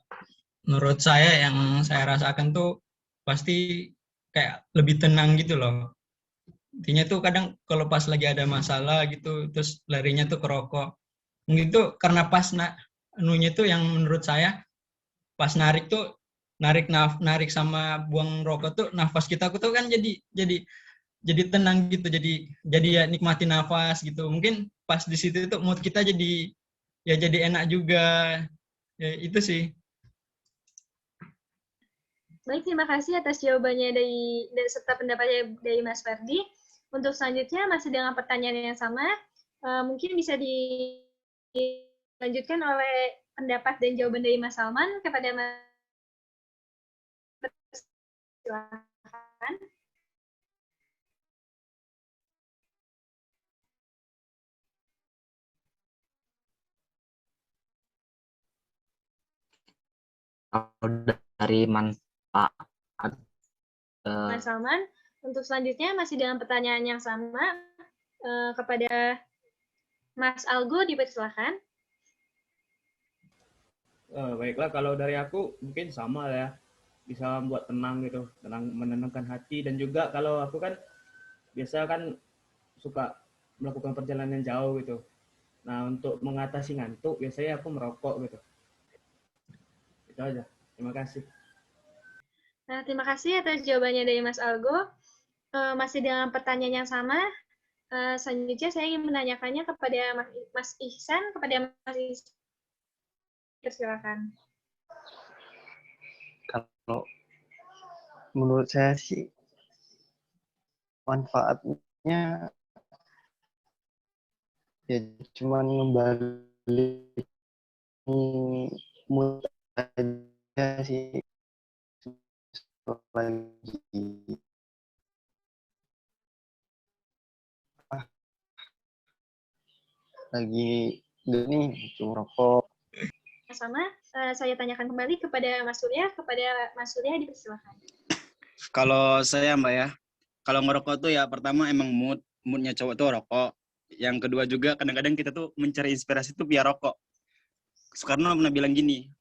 menurut saya yang saya rasakan tuh pasti kayak lebih tenang gitu loh. Intinya tuh kadang kalau pas lagi ada masalah gitu, terus larinya tuh ke rokok. Mungkin tuh karena pas anunya tuh yang menurut saya pas narik tuh narik sama buang rokok tuh nafas kita tuh kan jadi tenang gitu, jadi ya nikmati nafas gitu. Mungkin pas di situ tuh mood kita jadi enak juga. Ya itu sih. Baik, terima kasih atas jawabannya dari serta pendapatnya dari Mas Ferdi. Untuk selanjutnya masih dengan pertanyaan yang sama, mungkin bisa dilanjutkan oleh pendapat dan jawaban dari Mas Salman kepada Mas. Silakan. Dari manfaat Mas Salman, untuk selanjutnya masih dengan pertanyaan yang sama kepada Mas Algo, dipersilakan. Baiklah, kalau dari aku mungkin sama ya, bisa membuat tenang gitu, menenangkan hati. Dan juga kalau aku kan biasa kan suka melakukan perjalanan jauh gitu. Nah, untuk mengatasi ngantuk biasanya aku merokok gitu. Itu aja. Terima kasih. Nah, terima kasih atas jawabannya dari Mas Algo. Masih dengan pertanyaan yang sama, selanjutnya saya ingin menanyakannya kepada Mas Ihsan, kepada Mas Ihsan. Silakan. Kalau menurut saya sih manfaatnya ya cuma ngembaliin mood aja sih, lagi nih cuma rokok. Sama, saya tanyakan kembali kepada Mas Surya. Kepada Mas Surya, dipersilakan. Kalau saya, Mbak ya, kalau ngerokok tuh ya pertama emang moodnya cowok tuh rokok. Yang kedua juga kadang-kadang kita tuh mencari inspirasi tuh via rokok. Soekarno pernah bilang gini,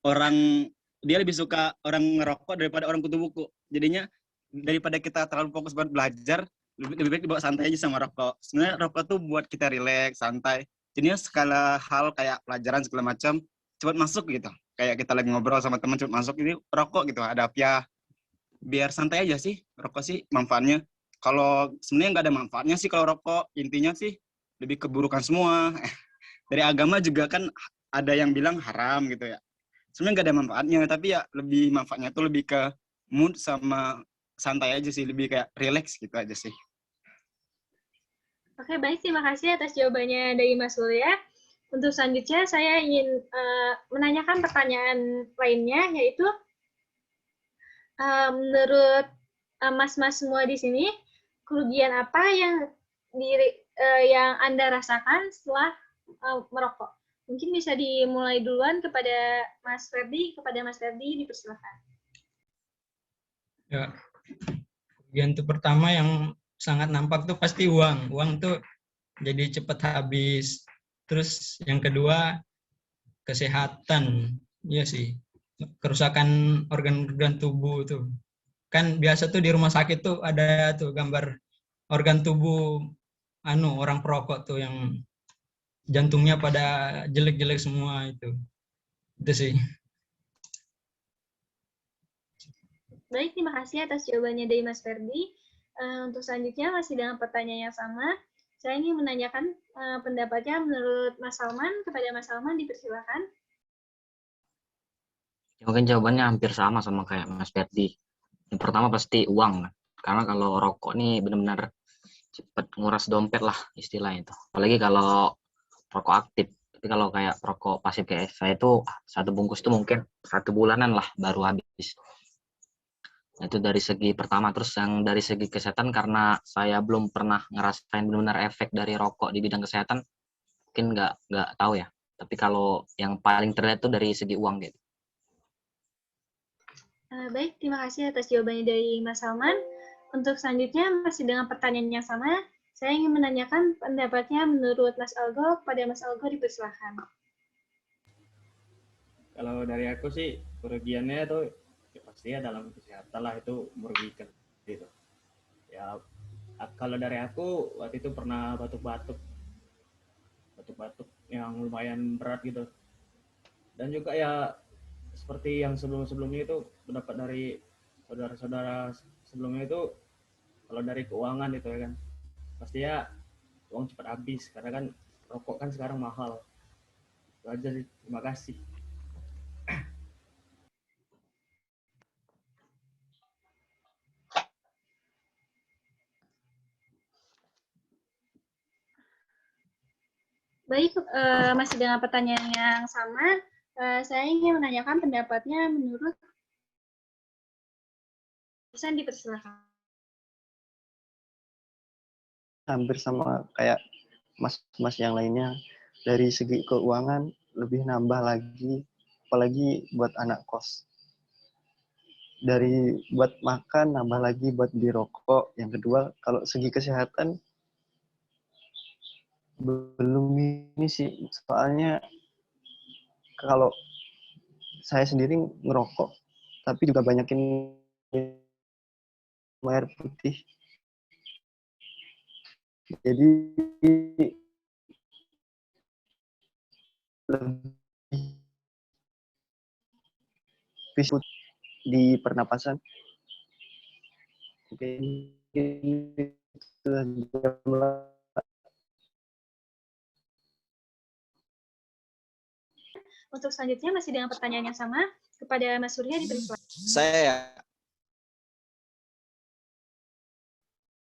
orang dia lebih suka orang ngerokok daripada orang kutu buku. Jadinya daripada kita terlalu fokus buat belajar, lebih baik dibawa santai aja sama rokok. Sebenarnya rokok tuh buat kita rileks, santai. jadinya segala hal kayak pelajaran segala macam cepat masuk gitu. Kayak kita lagi ngobrol sama teman cepat masuk, ini rokok gitu. Ada ya biar santai aja sih rokok sih manfaatnya. Kalau sebenarnya nggak ada manfaatnya sih kalau rokok, intinya sih lebih keburukan semua. Dari agama juga kan ada yang bilang haram gitu ya. Sebenarnya nggak ada manfaatnya, tapi ya lebih manfaatnya tuh lebih ke mood sama santai aja sih, lebih kayak relax gitu aja sih. Oke, baik. Terima kasih atas jawabannya dari Mas Surya. Untuk selanjutnya, saya ingin menanyakan pertanyaan lainnya, yaitu menurut mas-mas semua di sini, kerugian apa yang Anda rasakan setelah merokok? Mungkin bisa dimulai duluan kepada Mas Ferdi. Kepada Mas Ferdi, dipersilakan. Ya, kerugian itu pertama yang sangat nampak tuh pasti uang. Uang tuh jadi cepat habis. Terus yang kedua, kesehatan. Iya sih, kerusakan organ-organ tubuh tuh. Kan biasa tuh di rumah sakit tuh ada tuh gambar organ tubuh orang perokok tuh yang jantungnya pada jelek-jelek semua itu. Itu sih. Baik, terima kasih atas jawabannya dari Mas Ferdi. Untuk selanjutnya masih dengan pertanyaan yang sama. Saya ingin menanyakan pendapatnya menurut Mas Salman. Kepada Mas Salman, dipersilakan. Mungkin jawabannya hampir sama kayak Mas Ferdi. Yang pertama pasti uang. Karena kalau rokok nih benar-benar cepat nguras dompet lah istilahnya itu. Apalagi kalau rokok aktif. Tapi kalau kayak rokok pasif kayak saya itu satu bungkus tuh mungkin 1 bulanan lah baru habis. Nah, itu dari segi pertama. Terus yang dari segi kesehatan, karena saya belum pernah ngerasain benar-benar efek dari rokok di bidang kesehatan, mungkin nggak tahu ya. Tapi kalau yang paling terlihat tuh dari segi uang gitu. Baik, terima kasih atas jawabannya dari Mas Salman. Untuk selanjutnya masih dengan pertanyaan yang sama, saya ingin menanyakan pendapatnya menurut Mas Algo. Kepada Mas Algo, dipersilakan. Kalau dari aku sih kerugiannya itu ya pasti ya dalam kesehatan lah, itu merugikan gitu. Ya kalau dari aku waktu itu pernah batuk-batuk yang lumayan berat gitu. Dan juga ya seperti yang sebelum-sebelumnya itu pendapat dari saudara-saudara sebelumnya itu, kalau dari keuangan itu ya kan pasti ya uang cepat habis karena kan rokok kan sekarang mahal. Itu aja sih. Terima kasih. Baik, masih dengan pertanyaan yang sama. Saya ingin menanyakan pendapatnya menurut Husain, dipersilakan. Hampir sama kayak mas-mas yang lainnya. Dari segi keuangan lebih nambah lagi, apalagi buat anak kos. Dari buat makan nambah lagi buat beli rokok. Yang kedua, kalau segi kesehatan belum ini sih, soalnya kalau saya sendiri ngerokok, tapi juga banyakin air putih. Jadi lebih di pernapasan. Oke, itu aja. Untuk selanjutnya masih dengan pertanyaan yang sama kepada Mas Surya, dipersilakan. Saya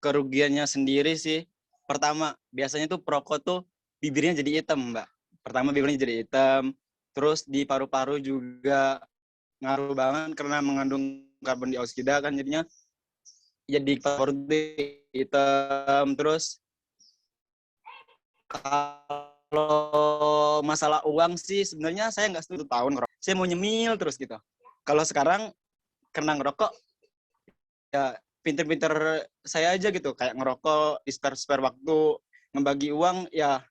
kerugiannya sendiri sih, pertama biasanya tuh perokok tuh bibirnya jadi hitam, Mbak. Pertama bibirnya jadi hitam, terus di paru-paru juga ngaruh banget karena mengandung karbon dioksida kan, jadinya jadi paru hitam. Terus kalau masalah uang sih sebenarnya saya nggak 1 tahun ngerokok. Saya mau nyemil terus gitu. Kalau sekarang karena ngerokok ya pinter-pinter saya aja gitu, kayak ngerokok di spare waktu, ngebagi uang ya.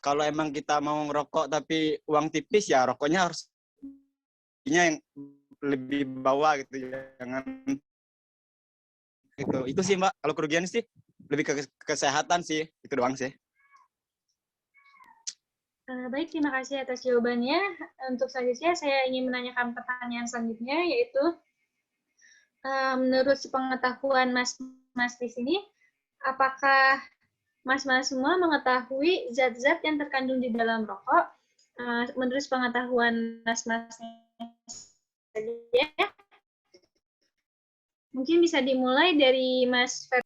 Kalau emang kita mau ngerokok tapi uang tipis ya rokoknya harus yang lebih bawah gitu, jangan gitu. Itu sih Mbak, kalau kerugian sih lebih ke kesehatan sih, itu doang sih. Baik, terima kasih atas jawabannya. Untuk selanjutnya, saya ingin menanyakan pertanyaan selanjutnya, yaitu menurut sepengetahuan Mas di sini, apakah Mas-mas semua mengetahui zat-zat yang terkandung di dalam rokok? Menurut sepengetahuan Mas-mas saja, mungkin bisa dimulai dari Mas Fer.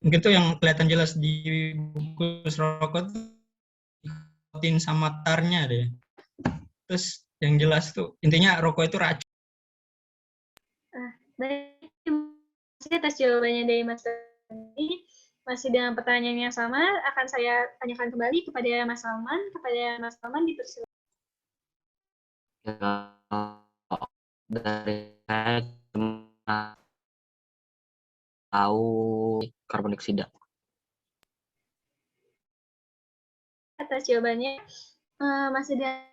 Mungkin tuh yang kelihatan jelas di bungkus rokok tuh nikotin sama tarnya deh. Terus yang jelas tuh intinya rokok itu racun. Baik, terima kasih atas jawabannya dari Mas Ferdi. Masih dengan pertanyaan yang sama, akan saya tanyakan kembali kepada Mas Salman. Kepada Mas Salman, dipersilakan. Dari saya cuma tahu karbon dioksida. Atas jawabannya, masih dengan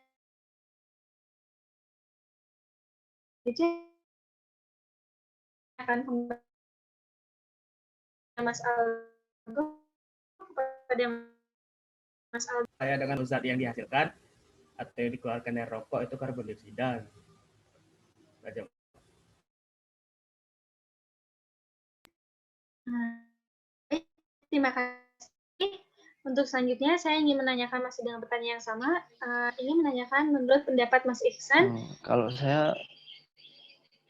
akan kembali Mas Algo, kepada Mas Algo. Saya dengan zat yang dihasilkan atau yang dikeluarkan dari rokok itu karbon dioksida. Terima kasih. Untuk selanjutnya, saya ingin menanyakan masih dengan pertanyaan yang sama. Ingin menanyakan menurut pendapat Mas Ihsan. Kalau saya,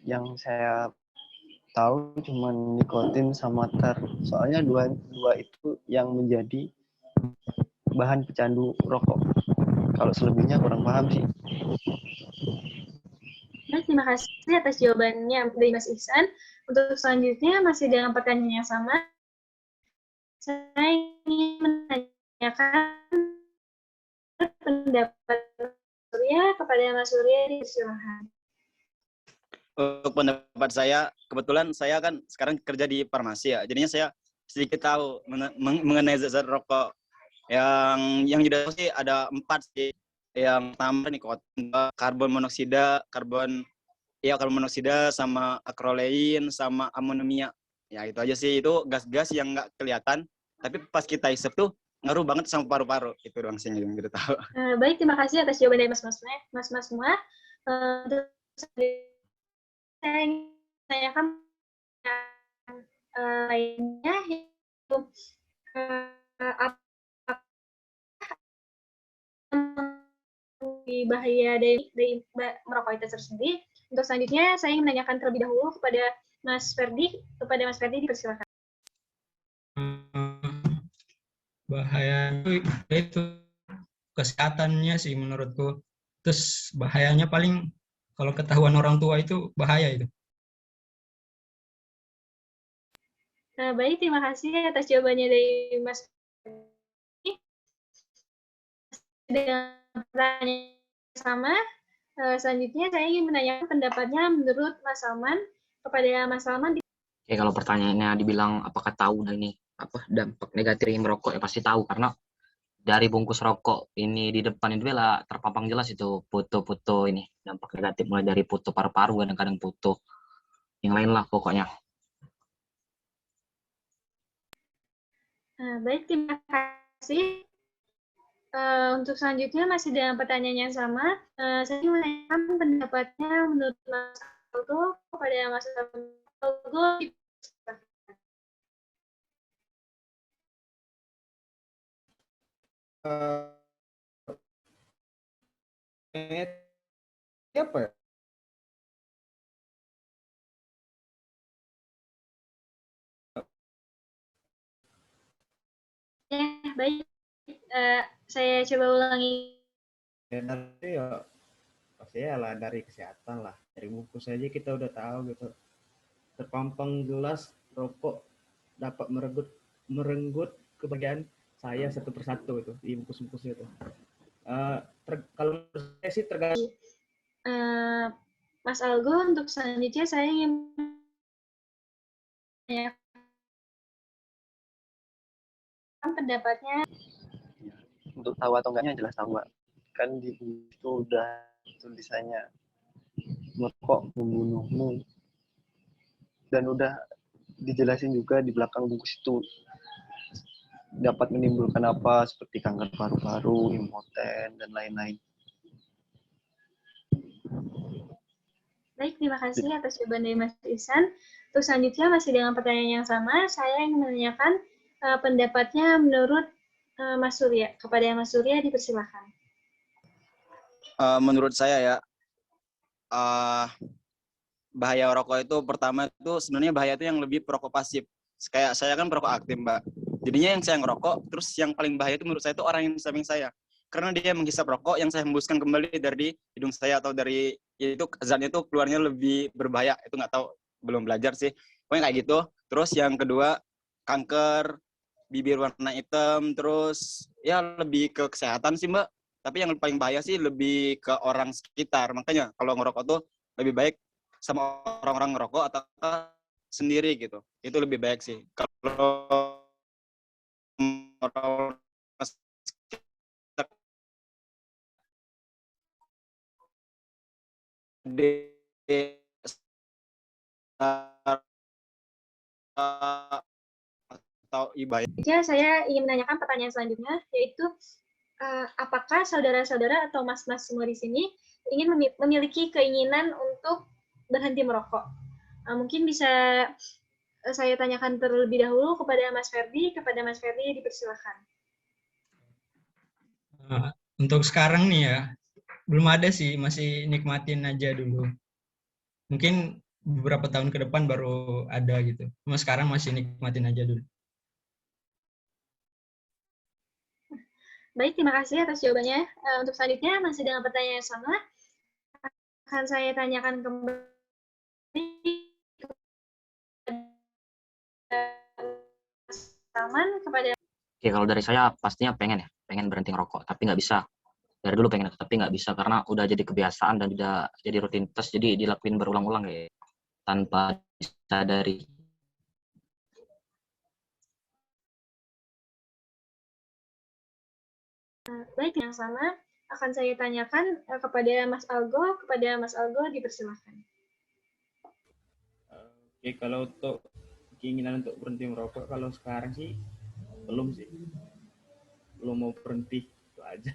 yang saya tahu cuma nikotin sama tar. Soalnya dua itu yang menjadi bahan pecandu rokok. Kalau selebihnya kurang paham sih. Baik, terima kasih atas jawabannya dari Mas Ihsan. Untuk selanjutnya, masih dengan pertanyaan yang sama. Saya ingin menanyakan pendapat Mas Surya kepada Mas Surya, dipersilakan. Untuk pendapat saya, kebetulan saya kan sekarang kerja di farmasi ya, jadinya saya sedikit tahu mengenai zat rokok. Yang sudah tahu sih ada 4 sih. Yang pertama nikotin, karbon monoksida sama akrolein sama amonemia. Ya itu aja sih, itu gas-gas yang nggak kelihatan, tapi pas kita hisap tuh ngaruh banget sama paru-paru. Itu doang sih yang kita tahu. Baik, terima kasih atas jawaban dari mas-mas semua. Saya ingin menanyakan lainnya, yaitu bahaya dari merokok itu tersendiri. Untuk selanjutnya, saya ingin menanyakan terlebih dahulu kepada Mas Ferdi. Kepada Mas Ferdi, dipersilakan. Bahaya itu kesehatannya sih menurutku. Terus bahayanya paling kalau ketahuan orang tua itu bahaya itu. Baik, terima kasih atas jawabannya dari Mas Ferdi. Dengan pertanyaan sama, selanjutnya saya ingin menanyakan pendapatnya menurut Mas Salman. Kepada Mas Salman. Oke, kalau pertanyaannya dibilang apakah tahu ini dampak negatif merokok, ya pasti tahu, karena dari bungkus rokok ini di depan itu lah terpampang jelas itu foto-foto ini dampak negatif, mulai dari foto paru-paru, kadang-kadang foto yang lain lah pokoknya. Baik, terima kasih. Untuk selanjutnya masih dengan pertanyaan yang sama, saya ingin menanyakan pendapatnya menurut Mas Algo kepada Mas Algo. Apa ya? Ya, baik. Saya coba ulangi. Ya, nanti ya pasti ya lah dari kesehatan lah. Dari bungkus saja kita udah tahu gitu. Terpampang jelas rokok dapat merenggut kebahagiaan saya satu persatu itu di bungkus-bungkus itu. Kalau saya sih tergantung. Mas Algo, untuk selanjutnya saya ingin pendapatnya. Untuk tahu atau enggaknya jelas tahu, Mbak. Kan di itu udah tulisannya merokok membunuhmu. Dan udah dijelasin juga di belakang bungkus itu dapat menimbulkan apa seperti kanker paru-paru, impoten, dan lain-lain. Baik, terima kasih atas jawaban dari Mas Ihsan. Untuk selanjutnya masih dengan pertanyaan yang sama, saya ingin menanyakan pendapatnya menurut Mas Surya. Kepada Mas Surya dipersilakan. Menurut saya ya, bahaya rokok itu pertama itu sebenarnya bahaya itu yang lebih perokok pasif. Kayak saya kan perokok aktif, Mbak. Jadinya yang saya ngerokok, terus yang paling bahaya itu menurut saya itu orang yang di samping saya. Karena dia menghisap rokok yang saya hembuskan kembali dari hidung saya atau dari itu zatnya itu keluarnya lebih berbahaya. Itu nggak tahu, belum belajar sih. Pokoknya kayak gitu. Terus yang kedua, kanker, bibir warna hitam, terus ya lebih ke kesehatan sih, Mbak. Tapi yang paling bahaya sih lebih ke orang sekitar. Makanya kalau ngerokok tuh lebih baik sama orang-orang ngerokok atau sendiri gitu. Itu lebih baik sih. Kalau orang atau ibadah. Ya, saya ingin menanyakan pertanyaan selanjutnya, yaitu apakah saudara-saudara atau mas-mas semua di sini ingin memiliki keinginan untuk berhenti merokok? Mungkin bisa saya tanyakan terlebih dahulu kepada Mas Ferdi. Kepada Mas Ferdi dipersilakan. Untuk sekarang nih ya, belum ada sih, masih nikmatin aja dulu. Mungkin beberapa tahun ke depan baru ada gitu. Cuma sekarang masih nikmatin aja dulu. Baik, terima kasih atas jawabannya. Untuk selanjutnya masih dengan pertanyaan yang sama, akan saya tanyakan kembali kepada. Oke, kalau dari saya pastinya pengen berhenti ngerokok, tapi nggak bisa. Dari dulu pengen, tapi nggak bisa karena udah jadi kebiasaan dan udah jadi rutinitas, jadi dilakuin berulang-ulang kayak tanpa disadari. Baik, yang sama akan saya tanyakan kepada Mas Algo. Kepada Mas Algo dipersilakan. Oke, kalau untuk keinginan untuk berhenti merokok, kalau sekarang sih belum sih. Belum mau berhenti, itu aja.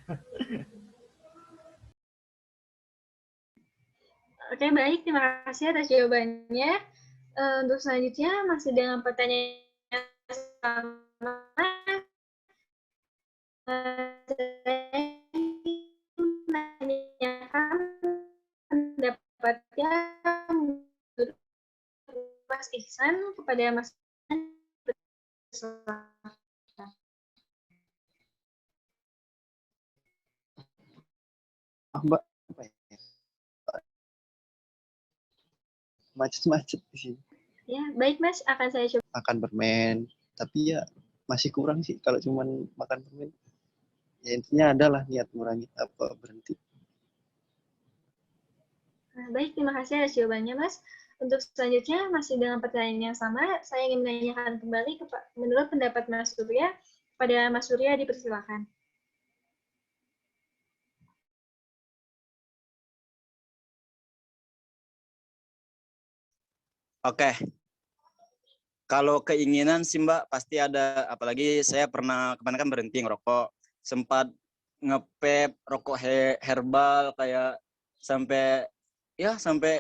Oke, baik. Terima kasih atas jawabannya. Untuk selanjutnya masih dengan pertanyaan yang sama. Menanyakan pendapatnya Mas Ihsan kepada Mas Mbak, macet-macet di sini. Ya, baik Mas, akan saya coba. Makan permen, tapi ya masih kurang sih kalau cuman makan permen. Ya intinya adalah niat ngurangi apa berhenti. Baik, terima kasih atas jawabannya Mas. Untuk selanjutnya masih dengan pertanyaan yang sama, saya ingin menanyakan kembali menurut pendapat Mas Surya. Pada Mas Surya dipersilakan. Oke. Kalau keinginan sih Mbak pasti ada, apalagi saya pernah kemarin kan berhenti ngerokok, sempat ngepep rokok herbal kayak sampai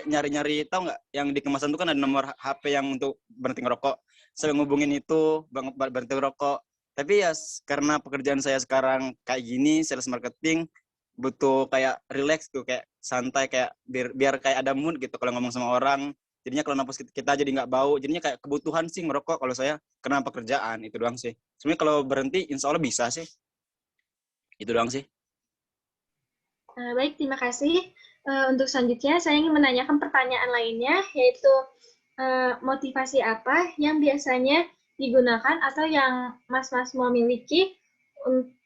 nyari-nyari, tahu nggak yang di kemasan itu kan ada nomor HP yang untuk berhenti ngerokok, saya ngubungin itu berhenti ngerokok. Tapi ya karena pekerjaan saya sekarang kayak gini, sales marketing, butuh kayak relax tuh, kayak santai, kayak biar kayak ada mood gitu kalau ngomong sama orang. Jadinya kalau napas kita jadi nggak bau, jadinya kayak kebutuhan sih ngerokok kalau saya, karena pekerjaan itu doang sih. Sebenarnya kalau berhenti insya Allah bisa sih. Itu doang sih. Baik, terima kasih. Untuk selanjutnya saya ingin menanyakan pertanyaan lainnya, yaitu motivasi apa yang biasanya digunakan atau yang mas-mas mau miliki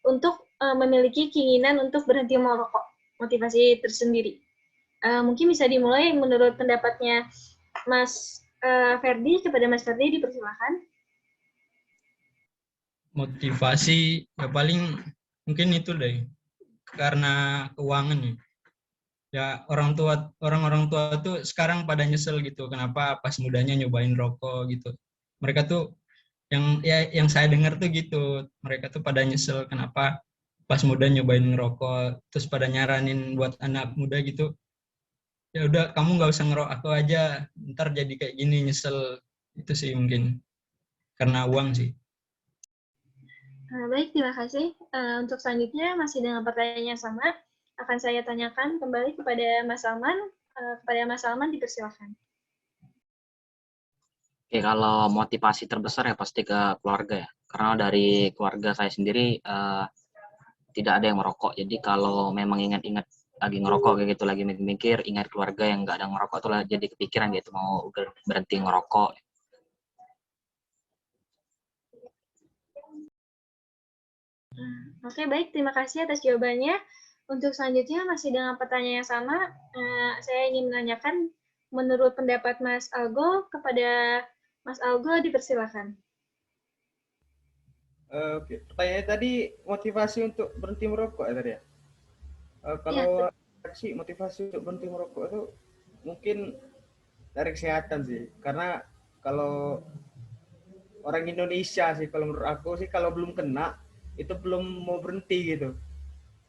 untuk memiliki keinginan untuk berhenti merokok, motivasi tersendiri. Mungkin bisa dimulai menurut pendapatnya Mas Ferdi. Kepada Mas Ferdi dipersilakan. Motivasi ya paling mungkin itu deh, karena keuangan ya. Ya orang-orang tua tuh sekarang pada nyesel gitu, kenapa pas mudanya nyobain rokok gitu. Mereka tuh Yang saya dengar tuh gitu, mereka tuh pada nyesel kenapa pas muda nyobain ngerokok, terus pada nyaranin buat anak muda gitu, ya udah kamu nggak usah ngerokok aku aja, ntar jadi kayak gini, nyesel. Itu sih mungkin karena uang sih. Baik, terima kasih. Untuk selanjutnya masih dengan pertanyaan yang sama, akan saya tanyakan kembali kepada Mas Salman. Kepada Mas Salman dipersilakan. Oke, kalau motivasi terbesar ya pasti ke keluarga ya. Karena dari keluarga saya sendiri tidak ada yang merokok. Jadi kalau memang ingat-ingat lagi ngerokok kayak gitu, lagi mikir, ingat keluarga yang nggak ada ngerokok tuh lah jadi kepikiran gitu mau berhenti ngerokok. Oke, baik. Terima kasih atas jawabannya. Untuk selanjutnya masih dengan pertanyaan yang sama, saya ingin menanyakan menurut pendapat Mas Algo, kepada Mas Algo dipersilakan. Oke, pertanyaannya tadi motivasi untuk berhenti merokok ya tadi ya? Kalau sih motivasi untuk berhenti merokok itu mungkin dari kesehatan sih, karena kalau orang Indonesia sih kalau menurut aku sih kalau belum kena itu belum mau berhenti gitu.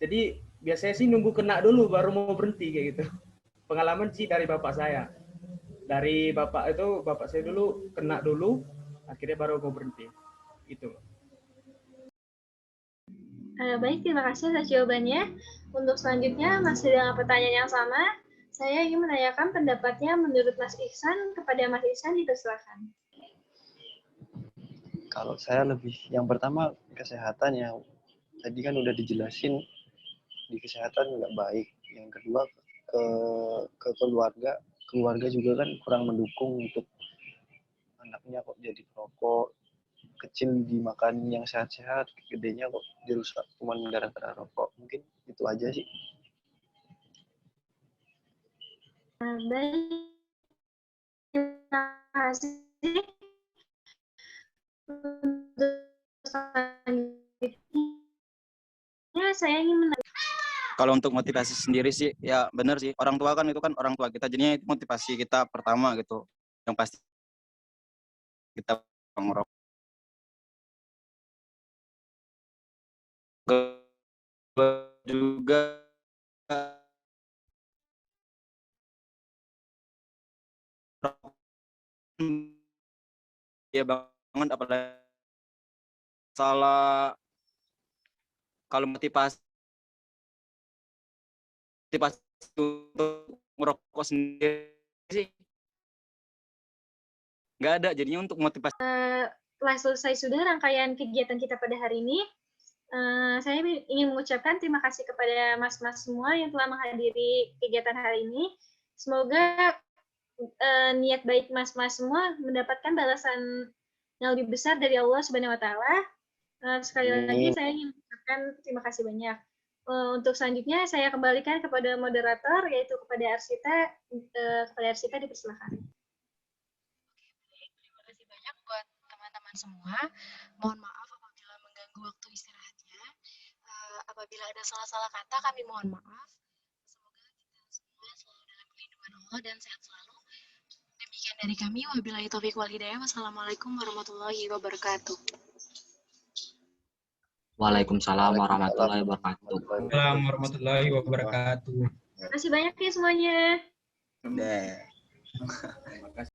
Jadi biasanya sih nunggu kena dulu baru mau berhenti kayak gitu. Pengalaman sih dari bapak saya. Dari bapak saya dulu kena dulu, akhirnya baru mau berhenti. Itu. Baik, terima kasih atas jawabannya. Untuk selanjutnya masih dengan pertanyaan yang sama, saya ingin menanyakan pendapatnya menurut Mas Ihsan. Kepada Mas Ihsan dipersilakan. Kalau saya lebih, yang pertama kesehatan ya, tadi kan udah dijelasin di kesehatan nggak baik. Yang kedua ke keluarga juga kan kurang mendukung untuk anaknya kok jadi perokok, kecil dimakan yang sehat-sehat, gedenya kok dirusak cuma gara-gara rokok. Mungkin itu aja sih. Baik, terima kasih. Saya ingin Kalau untuk motivasi sendiri sih, ya benar sih. Orang tua kan itu kan orang tua kita, jadinya itu motivasi kita pertama gitu. Yang pasti kita ngerokok. Juga ya banget, apalagi salah kalau motivasi untuk merokok sendiri sih nggak ada, jadinya untuk motivasi. Telah selesai sudah rangkaian kegiatan kita pada hari ini. Saya ingin mengucapkan terima kasih kepada mas-mas semua yang telah menghadiri kegiatan hari ini. Semoga niat baik mas-mas semua mendapatkan balasan yang lebih besar dari Allah Subhanahu wa Ta'ala. Sekali lagi saya ingin mengucapkan terima kasih banyak. Untuk selanjutnya saya kembalikan kepada moderator, yaitu kepada Arsita. Kepada Arsita dipersilakan. Terima kasih banyak buat teman-teman semua. Mohon maaf apabila mengganggu waktu istirahatnya. Apabila ada salah-salah kata, kami mohon maaf. Semoga kita semua selalu dalam perlindungan Allah dan sehat selalu. Demikian dari kami. Wabillahi taufiq wal hidayah. Wassalamualaikum warahmatullahi wabarakatuh. Waalaikumsalam warahmatullahi wabarakatuh. Waalaikumsalam warahmatullahi wabarakatuh. Terima kasih banyak ya semuanya. Terima kasih.